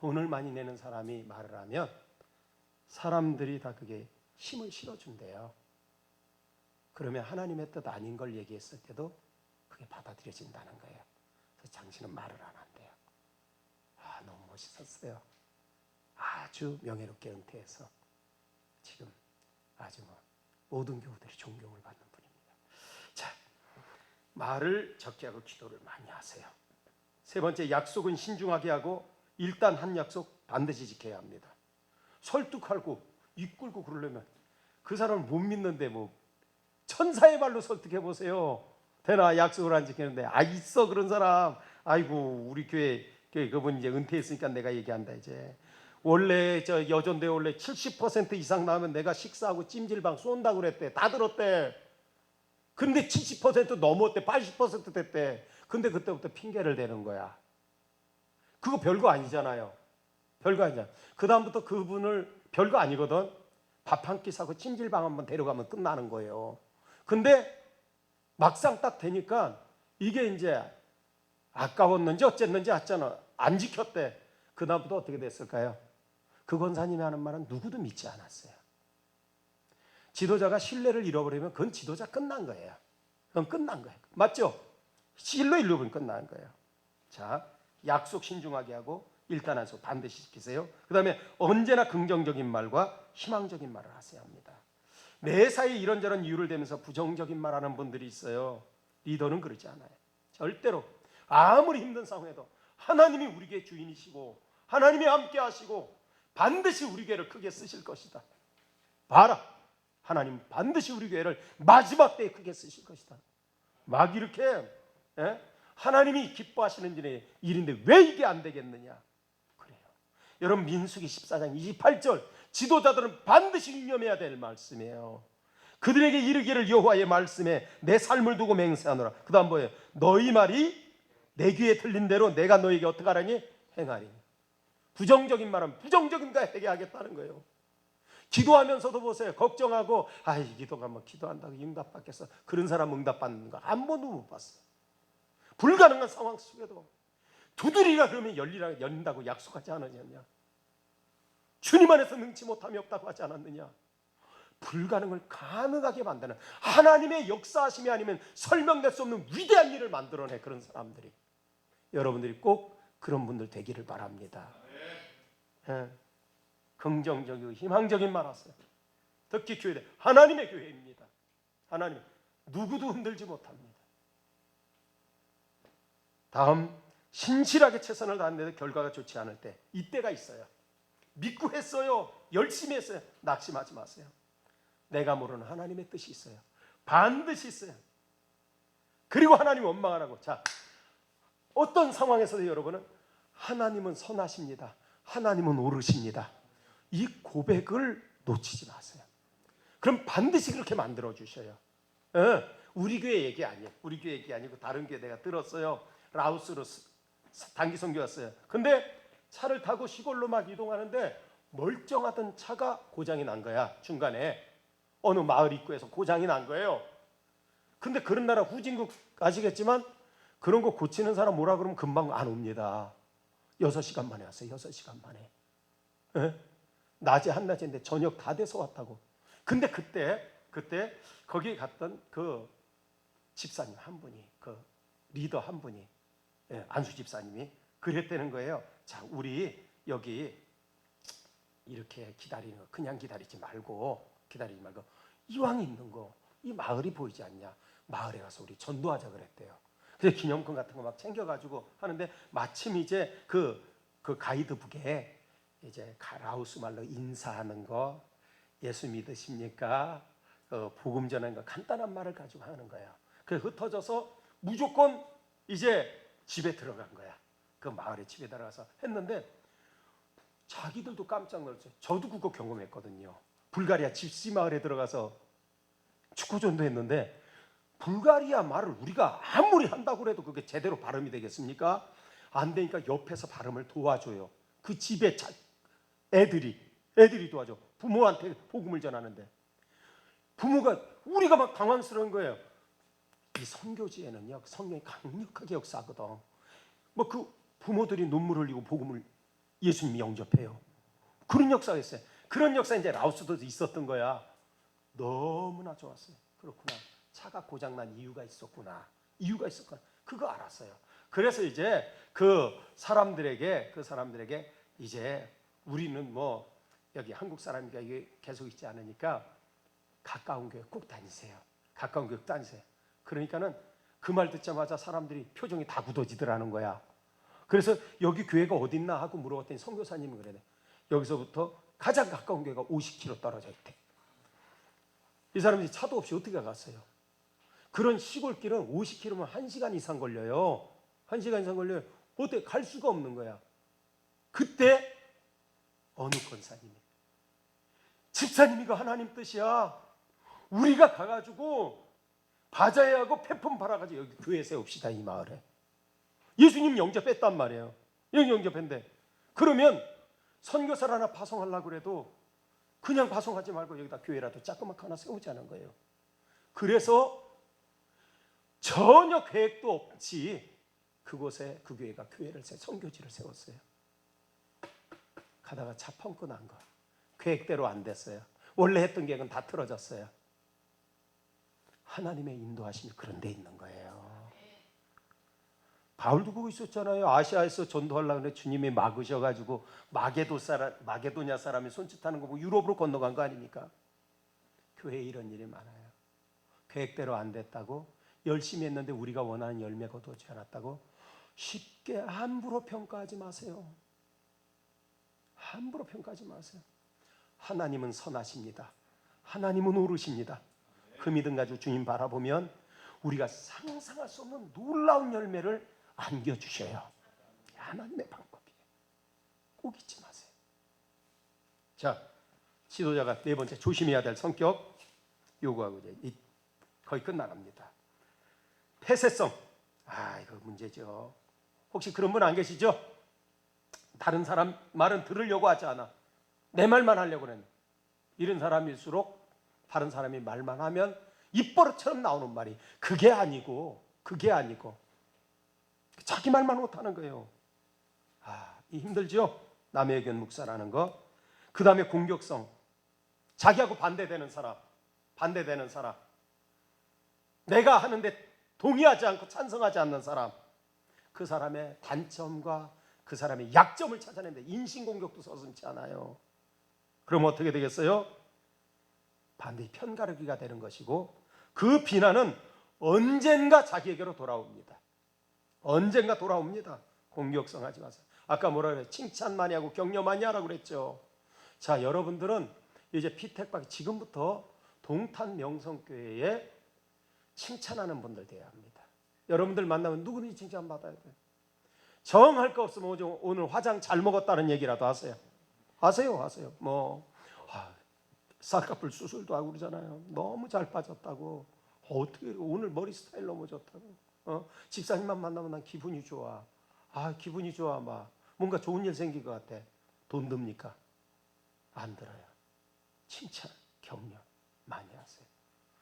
돈을 많이 내는 사람이 말을 하면 사람들이 다 그게 힘을 실어준대요. 그러면 하나님의 뜻 아닌 걸 얘기했을 때도 그게 받아들여진다는 거예요. 그래서 당신은 말을 안 한대요. 아, 너무 멋있었어요. 아주 명예롭게 은퇴해서 지금 아주 모든 교우들이 존경을 받는 분입니다. 자, 말을 적게 하고 기도를 많이 하세요. 세 번째, 약속은 신중하게 하고 일단 한 약속 반드시 지켜야 합니다. 설득하고 이끌고 그러려면 그 사람을 못 믿는데 뭐 천사의 말로 설득해 보세요. 되나? 약속을 안 지키는데. 있어 그런 사람. 아이고, 우리 교회 그분 이제 은퇴했으니까 내가 얘기한다. 이제 원래 저 여전대 원래 70% 이상 나오면 내가 식사하고 찜질방 쏜다고 그랬대. 다 들었대. 근데 70% 넘었대. 80% 됐대. 근데 그때부터 핑계를 대는 거야. 그거 별거 아니잖아요. 별거 아니야. 그 다음부터 그분을 별거 아니거든. 밥 한 끼 사고 찜질방 한번 데려가면 끝나는 거예요. 근데 막상 딱 되니까 이게 이제 아까웠는지 어쨌는지 했잖아. 안 지켰대. 그 다음부터 어떻게 됐을까요? 그 권사님이 하는 말은 누구도 믿지 않았어요. 지도자가 신뢰를 잃어버리면 그건 지도자 끝난 거예요. 그건 끝난 거예요. 맞죠? 신뢰 잃어버리면 끝난 거예요. 자, 약속 신중하게 하고 일단 한속 반드시 지키세요. 그 다음에 언제나 긍정적인 말과 희망적인 말을 하셔야 합니다. 매사에 이런저런 이유를 대면서 부정적인 말하는 분들이 있어요. 리더는 그러지 않아요. 절대로 아무리 힘든 상황에도 하나님이 우리 교회 주인이시고 하나님이 함께 하시고 반드시 우리 교회를 크게 쓰실 것이다. 봐라, 하나님 반드시 우리 교회를 마지막 때에 크게 쓰실 것이다. 막 이렇게 하나님이 기뻐하시는 일인데 왜 이게 안 되겠느냐. 그래요. 여러분, 민수기 14장 28절 지도자들은 반드시 유념해야 될 말씀이에요. 그들에게 이르기를 여호와의 말씀에 내 삶을 두고 맹세하노라. 그 다음 뭐예요? 너희 말이 내 귀에 들린 대로 내가 너에게 어떻게 하라니? 행하리니. 부정적인 말은 부정적인 거 해결하겠다는 거예요. 기도하면서도 보세요. 걱정하고 이 기도가 뭐 기도한다고 응답받겠어. 그런 사람 응답받는 거 한 번도 못 봤어요. 불가능한 상황 속에도 두드리라 그러면 열린다고 약속하지 않았느냐? 주님 안에서 능치 못함이 없다고 하지 않았느냐? 불가능을 가능하게 만드는 하나님의 역사하심이 아니면 설명될 수 없는 위대한 일을 만들어내. 그런 사람들이, 여러분들이 꼭 그런 분들 되기를 바랍니다. 긍정적이고 희망적인 말 하세요. 특히 교회, 하나님의 교회입니다. 하나님 누구도 흔들지 못합니다. 다음, 신실하게 최선을 다하는데 결과가 좋지 않을 때, 이때가 있어요. 믿고 했어요. 열심히 했어요. 낙심하지 마세요. 내가 모르는 하나님의 뜻이 있어요. 반드시 있어요. 그리고 하나님 원망하라고. 자, 어떤 상황에서도 여러분은 하나님은 선하십니다. 하나님은 옳으십니다. 이 고백을 놓치지 마세요. 그럼 반드시 그렇게 만들어 주셔요. 우리 교회 얘기 아니에요. 우리 교회 얘기 아니고 다른 교회 내가 들었어요. 라오스로 단기 선교 왔어요. 근데 차를 타고 시골로 막 이동하는데 멀쩡하던 차가 고장이 난 거야. 중간에 어느 마을 입구에서 고장이 난 거예요. 근데 그런 나라 후진국 아시겠지만 그런 거 고치는 사람 뭐라 그러면 금방 안 옵니다. 6시간 만에 왔어요. 6시간 만에. 낮에 한낮인데 저녁 다 돼서 왔다고. 근데 그때 거기 갔던 그 집사님 한 분이, 그 리더 한 분이, 안수 집사님이 그랬다는 거예요. 자, 우리 여기 이렇게 기다리는 거 그냥 기다리지 말고 이왕 있는 거 이 마을이 보이지 않냐? 마을에 가서 우리 전도하자 그랬대요. 그래서 기념품 같은 거 막 챙겨가지고 하는데 마침 이제 그 가이드북에 이제 라오스 말로 인사하는 거, 예수 믿으십니까? 복음 전하는 거 간단한 말을 가지고 하는 거예요. 그래서 흩어져서 무조건 이제 집에 들어간 거야. 그 마을에 집에 들어가서 했는데 자기들도 깜짝 놀랐어요. 저도 그거 경험했거든요. 불가리아 집시 마을에 들어가서 축구전도 했는데 불가리아 말을 우리가 아무리 한다고 해도 그게 제대로 발음이 되겠습니까? 안 되니까 옆에서 발음을 도와줘요. 그 집에 애들이 도와줘. 부모한테 복음을 전하는데 부모가 우리가 막 당황스러운 거예요. 이 선교지에는요 성경이 강력하게 역사하거든. 뭐 그 부모들이 눈물 흘리고 복음을 예수님 영접해요. 그런 역사가 있어요. 그런 역사 이제 라오스도 있었던 거야. 너무나 좋았어요. 그렇구나. 차가 고장난 이유가 있었구나. 이유가 있었구나. 그거 알았어요. 그래서 이제 그 사람들에게 이제 우리는 뭐 여기 한국 사람이니까 이게 계속 있지 않으니까 가까운 교회 꼭 다니세요. 가까운 교회 다니세요. 그러니까는 그 말 듣자마자 사람들이 표정이 다 굳어지더라는 거야. 그래서 여기 교회가 어딨나 하고 물어봤더니 선교사님이 그러네. 여기서부터 가장 가까운 교회가 50km 떨어져 있대. 이 사람들이 차도 없이 어떻게 갔어요? 그런 시골길은 50km면 1시간 이상 걸려요. 1시간 이상 걸려요. 어떻게 갈 수가 없는 거야. 그때 어느 권사님이, 집사님 이거 하나님 뜻이야. 우리가 가가지고 바자회하고 폐품 팔아가지고 여기 교회 세웁시다. 이 마을에. 예수님 영접했단 말이에요. 여기 영접했는데 그러면 선교사를 하나 파송하려고 그래도 그냥 파송하지 말고 여기다 교회라도 자그맣게 하나 세우자는 거예요. 그래서 전혀 계획도 없이 그곳에 그 교회가 선교지를 세웠어요. 가다가 차 펑크 난 거. 계획대로 안 됐어요. 원래 했던 계획은 다 틀어졌어요. 하나님의 인도하심이 그런 데 있는 거예요. 바울도 그거 있었잖아요. 아시아에서 전도하려고 했는데 주님이 막으셔가지고 마게도냐 사람이 손짓하는 거 보고 유럽으로 건너간 거 아닙니까? 교회에 이런 일이 많아요. 계획대로 안 됐다고, 열심히 했는데 우리가 원하는 열매가 얻어지지 않았다고 쉽게 함부로 평가하지 마세요. 함부로 평가하지 마세요. 하나님은 선하십니다. 하나님은 옳으십니다. 그 믿음 가지고 주님 바라보면 우리가 상상할 수 없는 놀라운 열매를 안겨주셔요. 하나님의 방법이에요. 꼭 잊지 마세요. 자, 지도자가 네 번째 조심해야 될 성격 요구하고 이제 거의 끝나갑니다. 폐쇄성. 이거 문제죠. 혹시 그런 분 안 계시죠? 다른 사람 말은 들으려고 하지 않아. 내 말만 하려고 그러는 이런 사람일수록 다른 사람이 말만 하면 입버릇처럼 나오는 말이 그게 아니고 자기 말만 못하는 거예요. 이 힘들죠? 남의 의견 묵살하는 거. 그 다음에 공격성. 자기하고 반대되는 사람. 내가 하는데 동의하지 않고 찬성하지 않는 사람. 그 사람의 단점과 그 사람의 약점을 찾아내는데 인신공격도 서슴지 않아요. 그럼 어떻게 되겠어요? 반드시 편가르기가 되는 것이고 그 비난은 언젠가 자기에게로 돌아옵니다. 공격성 하지 마세요. 아까 뭐라 그래요? 칭찬 많이 하고 격려 많이 하라고 그랬죠. 자, 여러분들은 이제 피택받기 지금부터 동탄 명성교회에 칭찬하는 분들 돼야 합니다. 여러분들 만나면 누구든지 칭찬받아야 돼요. 정할 거 없으면 오늘 화장 잘 먹었다는 얘기라도 하세요. 하세요. 쌍꺼풀 수술도 하고 그러잖아요. 너무 잘 빠졌다고. 어떻게 오늘 머리 스타일 너무 좋다고. 집사님만 만나면 난 기분이 좋아. 기분이 좋아. 막 뭔가 좋은 일 생긴 것 같아. 돈 듭니까? 안 들어요. 칭찬, 격려 많이 하세요.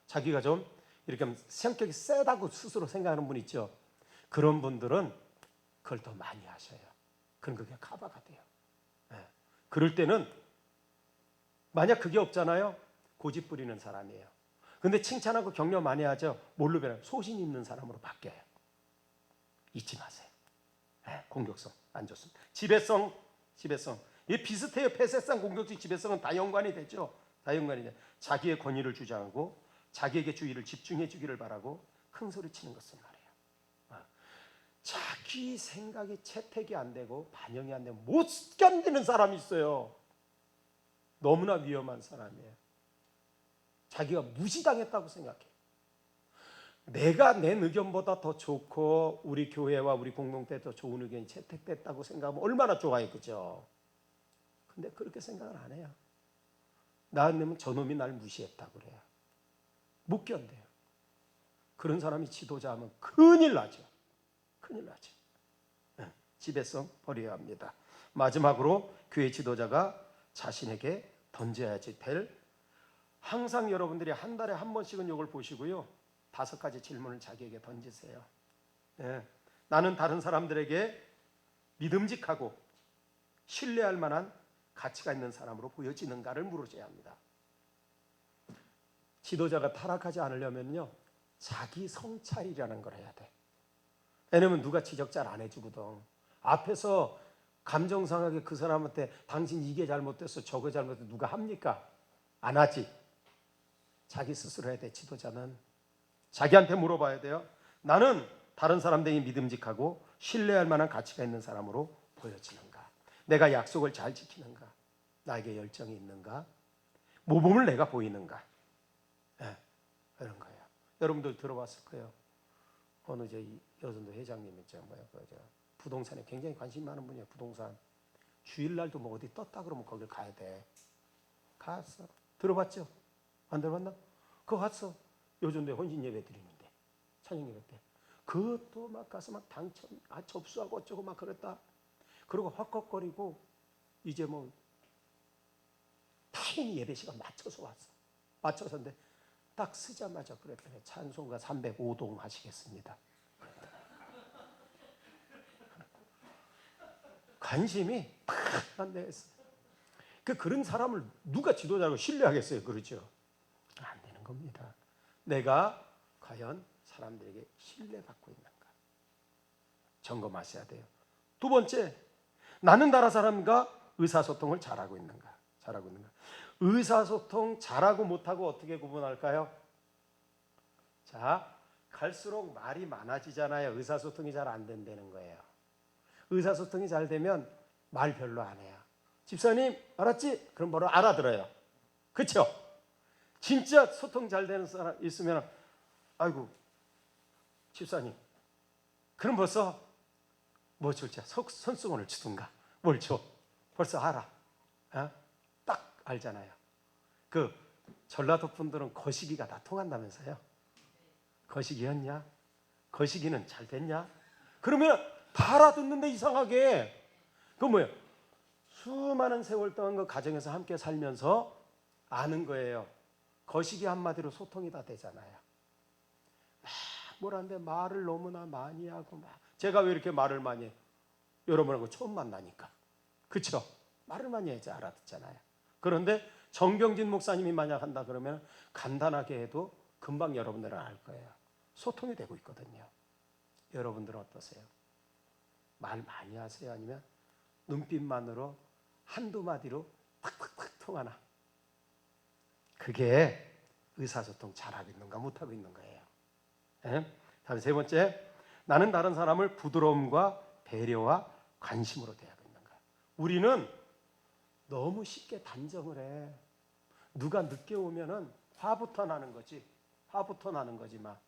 자기가 좀 이렇게 성격이 세다고 스스로 생각하는 분 있죠. 그런 분들은 그걸 더 많이 하셔요. 그럼 그게 커버가 돼요. 그럴 때는 만약 그게 없잖아요. 고집 부리는 사람이에요. 근데 칭찬하고 격려 많이 하죠. 뭘로 변해요? 소신 있는 사람으로 바뀌어요. 잊지 마세요. 공격성 안 좋습니다. 지배성. 이 비슷해요. 폐쇄성, 공격성, 지배성은 다 연관이 되죠. 자기의 권위를 주장하고 자기에게 주의를 집중해 주기를 바라고 큰 소리 치는 것은 말이에요. 자기 생각이 채택이 안 되고 반영이 안 되면 못 견디는 사람이 있어요. 너무나 위험한 사람이에요. 자기가 무시당했다고 생각해. 내가 낸 의견보다 더 좋고 우리 교회와 우리 공동체에 더 좋은 의견이 채택됐다고 생각하면 얼마나 좋아요, 그죠? 근데 그렇게 생각을 안 해요. 나는 저놈이 날 무시했다고 그래요. 못 견뎌요. 그런 사람이 지도자하면 큰일 나죠. 지배성 버려야 합니다. 마지막으로 교회 지도자가 자신에게 던져야지 될, 항상 여러분들이 한 달에 한 번씩은 이걸 보시고요. 5가지 질문을 자기에게 던지세요. 나는 다른 사람들에게 믿음직하고 신뢰할 만한 가치가 있는 사람으로 보여지는가를 물어줘야 합니다. 지도자가 타락하지 않으려면요, 자기 성찰이라는 걸 해야 돼. 왜냐면 누가 지적 잘 안 해주거든. 앞에서 감정 상하게 그 사람한테 당신 이게 잘못됐어, 저거 잘못됐어, 누가 합니까? 안 하지. 자기 스스로 해야 돼. 지도자는 자기한테 물어봐야 돼요. 나는 다른 사람들에게 믿음직하고 신뢰할 만한 가치가 있는 사람으로 보여지는가? 내가 약속을 잘 지키는가? 나에게 열정이 있는가? 모범을 내가 보이는가? 네, 이런 거예요. 여러분들 들어봤을 거예요. 어느 여전도 회장님 있죠, 부동산에 굉장히 관심 많은 분이에요. 부동산. 주일날도 뭐 어디 떴다 그러면 거길 가야 돼. 갔어. 들어봤죠? 안 들어봤나? 그거 갔어. 요즘도 혼신 예배 드리는데, 찬양 예배 때. 그것도 막 가서 막 당첨, 접수하고 어쩌고 막 그랬다. 그리고 헛헛거리고 이제 뭐 타인이 예배 시간 맞춰서 왔어. 맞춰서인데 딱 쓰자마자 그랬더니 찬송가 305동 하시겠습니다. 관심이 팍 됐어요. 그런 사람을 누가 지도자라고 신뢰하겠어요? 그렇죠? 안 되는 겁니다. 내가 과연 사람들에게 신뢰받고 있는가 점검하셔야 돼요. 두 번째, 나는 다른 사람과 의사소통을 잘하고 있는가? 의사소통 잘하고 못하고 어떻게 구분할까요? 자, 갈수록 말이 많아지잖아요. 의사소통이 잘 안 된다는 거예요. 의사소통이 잘 되면 말 별로 안 해요. 집사님 알았지? 그럼 바로 알아들어요. 그렇죠? 진짜 소통 잘 되는 사람 있으면 아이고 집사님 그럼 벌써 뭐 줄지? 손수건을 주든가 뭘 줘? 벌써 알아. 딱 알잖아요. 그 전라도 분들은 거시기가 다 통한다면서요. 거시기였냐? 거시기는 잘 됐냐? 그러면 다 알아듣는데 이상하게 그 뭐예요? 수많은 세월 동안 그 가정에서 함께 살면서 아는 거예요. 거시기 한마디로 소통이 다 되잖아요. 막 뭐라는데 말을 너무나 많이 하고 막 제가 왜 이렇게 말을 많이 해요? 여러분하고 처음 만나니까. 그렇죠? 말을 많이 해야지 알아듣잖아요. 그런데 정병진 목사님이 만약 한다 그러면 간단하게 해도 금방 여러분들은 알 거예요. 소통이 되고 있거든요. 여러분들은 어떠세요? 말 많이 하세요? 아니면 눈빛만으로 한두 마디로 탁탁탁 통하나? 그게 의사소통 잘하고 있는가 못하고 있는 거예요. 다음 세 번째, 나는 다른 사람을 부드러움과 배려와 관심으로 대하고 있는가? 우리는 너무 쉽게 단정을 해. 누가 늦게 오면은 화부터 나는 거지. 화부터 나는 거지 막.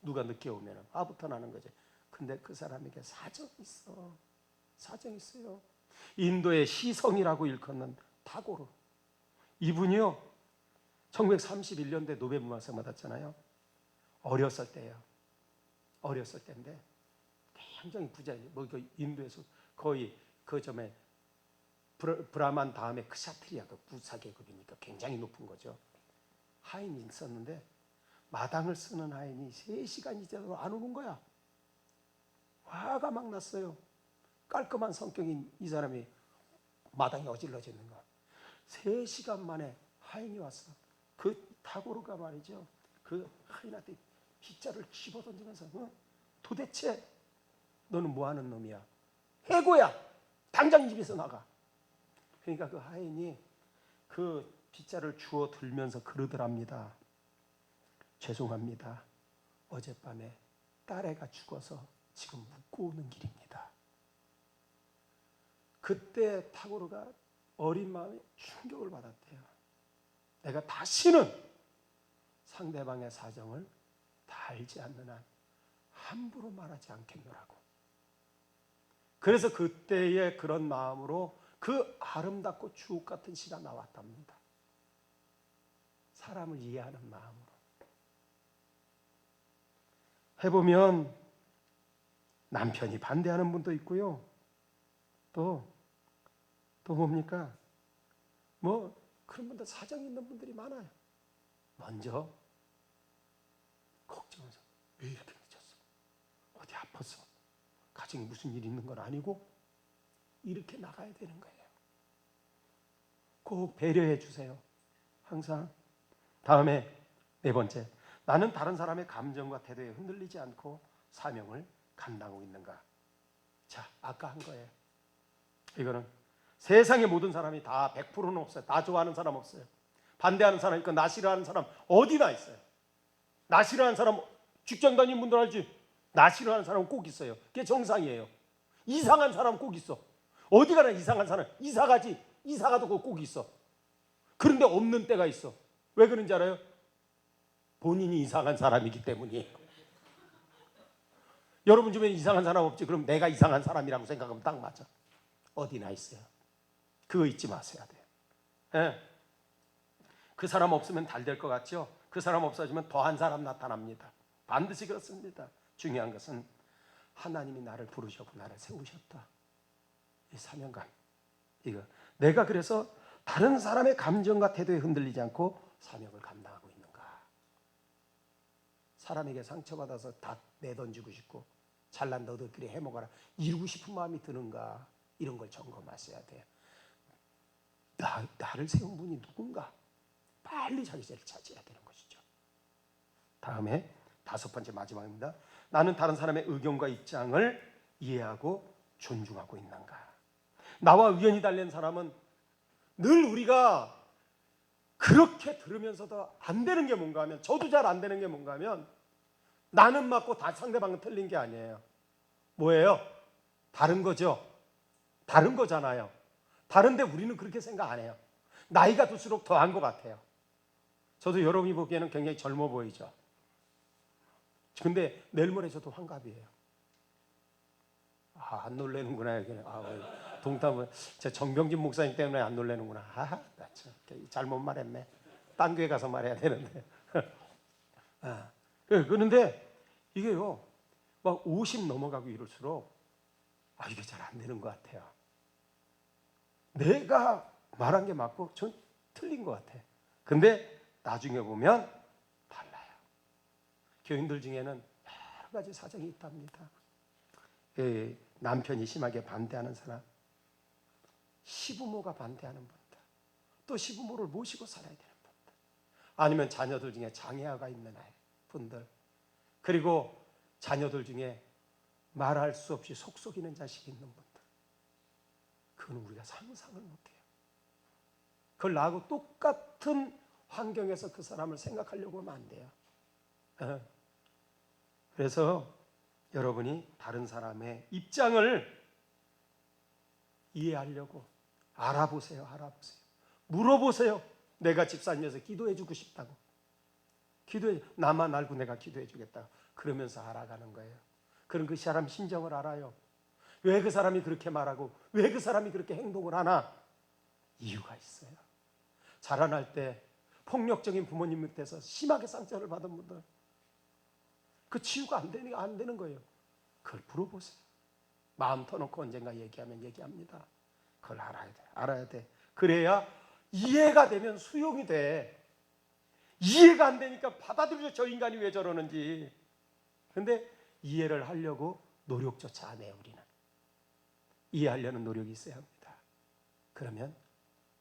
누가 늦게 오면은 화부터 나는 거지. 근데 그 사람에게 사정이 있어. 사정이 있어요. 인도의 시성이라고 일컫는 타고르. 이분이요. 1931년도에 노벨 문학상 받았잖아요. 어렸을 때예요. 어렸을 때인데 굉장히 부자예요. 뭐 인도에서 거의 그 점에 브라만 다음에 크샤트리아가 부사 계급이니까 굉장히 높은 거죠. 하인이 있었는데 마당을 쓰는 하인이 3시간이 지나도 안 오는 거야. 화가 막 났어요. 깔끔한 성격인 이 사람이 마당이 어질러지는 거야. 3시간 만에 하인이 왔어. 그 타고르가 말이죠. 그 하인한테 빗자를 집어던지면서 도대체 너는 뭐하는 놈이야? 해고야. 당장 이 집에서 나가. 그러니까 그 하인이 그 빗자를 주워 들면서 그러더랍니다. 죄송합니다. 어젯밤에 딸애가 죽어서 지금 묻고 오는 길입니다. 그때 타고르가 어린 마음에 충격을 받았대요. 내가 다시는 상대방의 사정을 다 알지 않는 한 함부로 말하지 않겠노라고. 그래서 그때의 그런 마음으로 그 아름답고 주옥 같은 시가 나왔답니다. 사람을 이해하는 마음으로. 해보면 남편이 반대하는 분도 있고요. 또 뭡니까? 뭐 그런 분들 사정 있는 분들이 많아요. 먼저 걱정해서 왜 이렇게 늦었어? 어디 아팠어? 가정에 무슨 일이 있는 건 아니고 이렇게 나가야 되는 거예요. 꼭 배려해 주세요. 항상. 다음에 네 번째, 나는 다른 사람의 감정과 태도에 흔들리지 않고 사명을 감당하고 있는가. 자, 아까 한 거예요. 이거는 세상의 모든 사람이 다 100%는 없어요. 다 좋아하는 사람 없어요. 반대하는 사람 있고 나 싫어하는 사람 어디나 있어요. 나 싫어하는 사람, 직장 다니는 분들 알지? 나 싫어하는 사람은 꼭 있어요. 그게 정상이에요. 이상한 사람 꼭 있어. 어디 가나 이상한 사람, 이사 가지, 이사 가도 꼭 있어. 그런데 없는 때가 있어. 왜 그런지 알아요? 본인이 이상한 사람이기 때문이에요. 여러분 주변에 이상한 사람 없지? 그럼 내가 이상한 사람이라고 생각하면 딱 맞아. 어디나 있어요. 그거 잊지 마셔야 돼요. 예. 그 사람 없으면 잘 될 것 같죠? 그 사람 없어지면 더한 사람 나타납니다. 반드시 그렇습니다. 중요한 것은 하나님이 나를 부르셨고 나를 세우셨다. 이 사명감. 이거 내가 그래서 다른 사람의 감정과 태도에 흔들리지 않고 사명을 감당하고 있는가. 사람에게 상처받아서 다 내던지고 싶고 잘난 너희들끼리 해먹어라 이루고 싶은 마음이 드는가. 이런 걸 점검하셔야 돼요. 나를 세운 분이 누군가. 빨리 자기 자리를 차지해야 되는 것이죠. 다음에 다섯 번째 마지막입니다. 나는 다른 사람의 의견과 입장을 이해하고 존중하고 있는가. 나와 의견이 다른 사람은 늘 우리가 그렇게 들으면서도 안 되는 게 뭔가 하면, 저도 잘 안 되는 게 뭔가 하면 나는 맞고 다 상대방은 틀린 게 아니에요. 뭐예요? 다른 거죠. 다른 거잖아요. 다른데 우리는 그렇게 생각 안 해요. 나이가 들수록 더한 것 같아요. 저도 여러분이 보기에는 굉장히 젊어 보이죠. 근데 내일 모레 저도 환갑이에요. 안 놀래는구나. 동tam은 제 정병진 목사님 때문에 안 놀래는구나. 나 참 잘못 말했네. 딴 교회 가서 말해야 되는데. 그런데 이게요, 막 50 넘어가고 이럴수록 이게 잘 안 되는 것 같아요. 내가 말한 게 맞고 전 틀린 것 같아. 근데 나중에 보면 달라요. 교인들 중에는 여러 가지 사정이 있답니다. 남편이 심하게 반대하는 사람, 시부모가 반대하는 분들, 또 시부모를 모시고 살아야 되는 분들, 아니면 자녀들 중에 장애아가 있는 분들, 그리고 자녀들 중에 말할 수 없이 속 썩이는 자식이 있는 분들, 그건 우리가 상상을 못해요. 그걸 나하고 똑같은 환경에서 그 사람을 생각하려고 하면 안 돼요. 그래서 여러분이 다른 사람의 입장을 이해하려고 알아보세요. 물어보세요. 내가 집사님에서 기도해 주고 싶다고. 나만 알고 내가 기도해 주겠다. 그러면서 알아가는 거예요. 그럼 그 사람 심정을 알아요. 왜 그 사람이 그렇게 말하고 왜 그 사람이 그렇게 행동을 하나? 이유가 있어요. 자라날 때 폭력적인 부모님 밑에서 심하게 상처를 받은 분들, 그 치유가 안 되는 거예요. 그걸 물어보세요. 마음 터놓고 언젠가 얘기하면 얘기합니다. 그걸 알아야 돼. 그래야 이해가 되면 수용이 돼. 이해가 안 되니까 받아들여. 저 인간이 왜 저러는지. 근데 이해를 하려고 노력조차 안 해요. 우리는 이해하려는 노력이 있어야 합니다. 그러면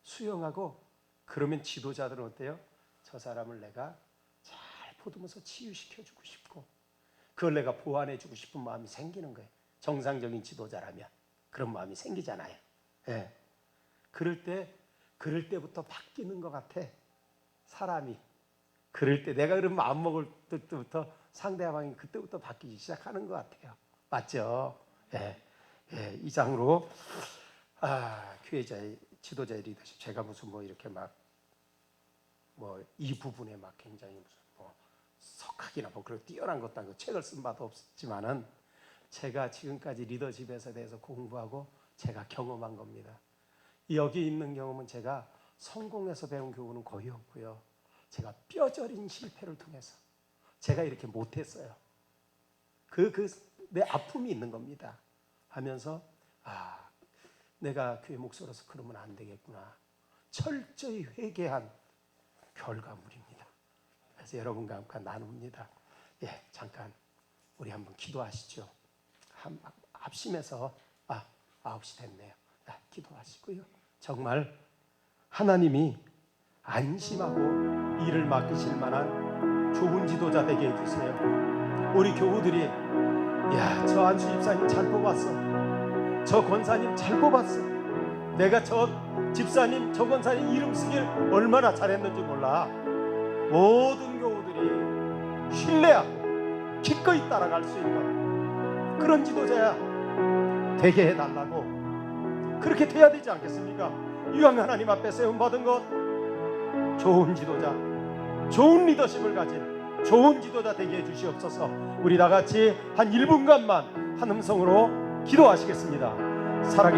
수용하고, 그러면 지도자들은 어때요? 저 사람을 내가 잘 보듬어서 치유시켜주고 싶고 그걸 내가 보완해주고 싶은 마음이 생기는 거예요. 정상적인 지도자라면 그런 마음이 생기잖아요. 그럴 때부터 바뀌는 것 같아. 사람이 그럴 때, 내가 그런 마음 먹을 때부터 상대방이 그때부터 바뀌기 시작하는 것 같아요. 맞죠? 이상으로 교회자의 지도자의 리더십, 제가 무슨 이렇게 이 부분에 굉장히 무슨 석학이나 그런 뛰어난 것도 아니고 책을 쓴 바도 없지만은 제가 지금까지 리더십에 대해서 공부하고 제가 경험한 겁니다. 여기 있는 경험은 제가 성공해서 배운 교훈은 거의 없고요. 제가 뼈저린 실패를 통해서 제가 이렇게 못했어요. 내 아픔이 있는 겁니다. 하면서 내가 교회 목사로서 그러면 안 되겠구나. 철저히 회개한 결과물입니다. 그래서 여러분과 함께 나눕니다. 잠깐 우리 한번 기도하시죠. 합심해서 9시 됐네요. 기도하시고요. 정말 하나님이 안심하고 일을 맡기실 만한 좋은 지도자 되게 해주세요. 우리 교우들이 야, 저 안수 집사님 잘 뽑았어, 저 권사님 잘 뽑았어, 내가 저 집사님 저 권사님 이름 쓰길 얼마나 잘했는지 몰라. 모든 교우들이 신뢰하고 기꺼이 따라갈 수 있는 그런 지도자야 되게 해달라고. 그렇게 돼야 되지 않겠습니까? 유한 하나님 앞에 세움받은 것, 좋은 지도자, 좋은 리더십을 가진 좋은 지도자 되게 해주시옵소서. 우리 다같이 한 1분간만 한 음성으로 기도하시겠습니다. 사랑해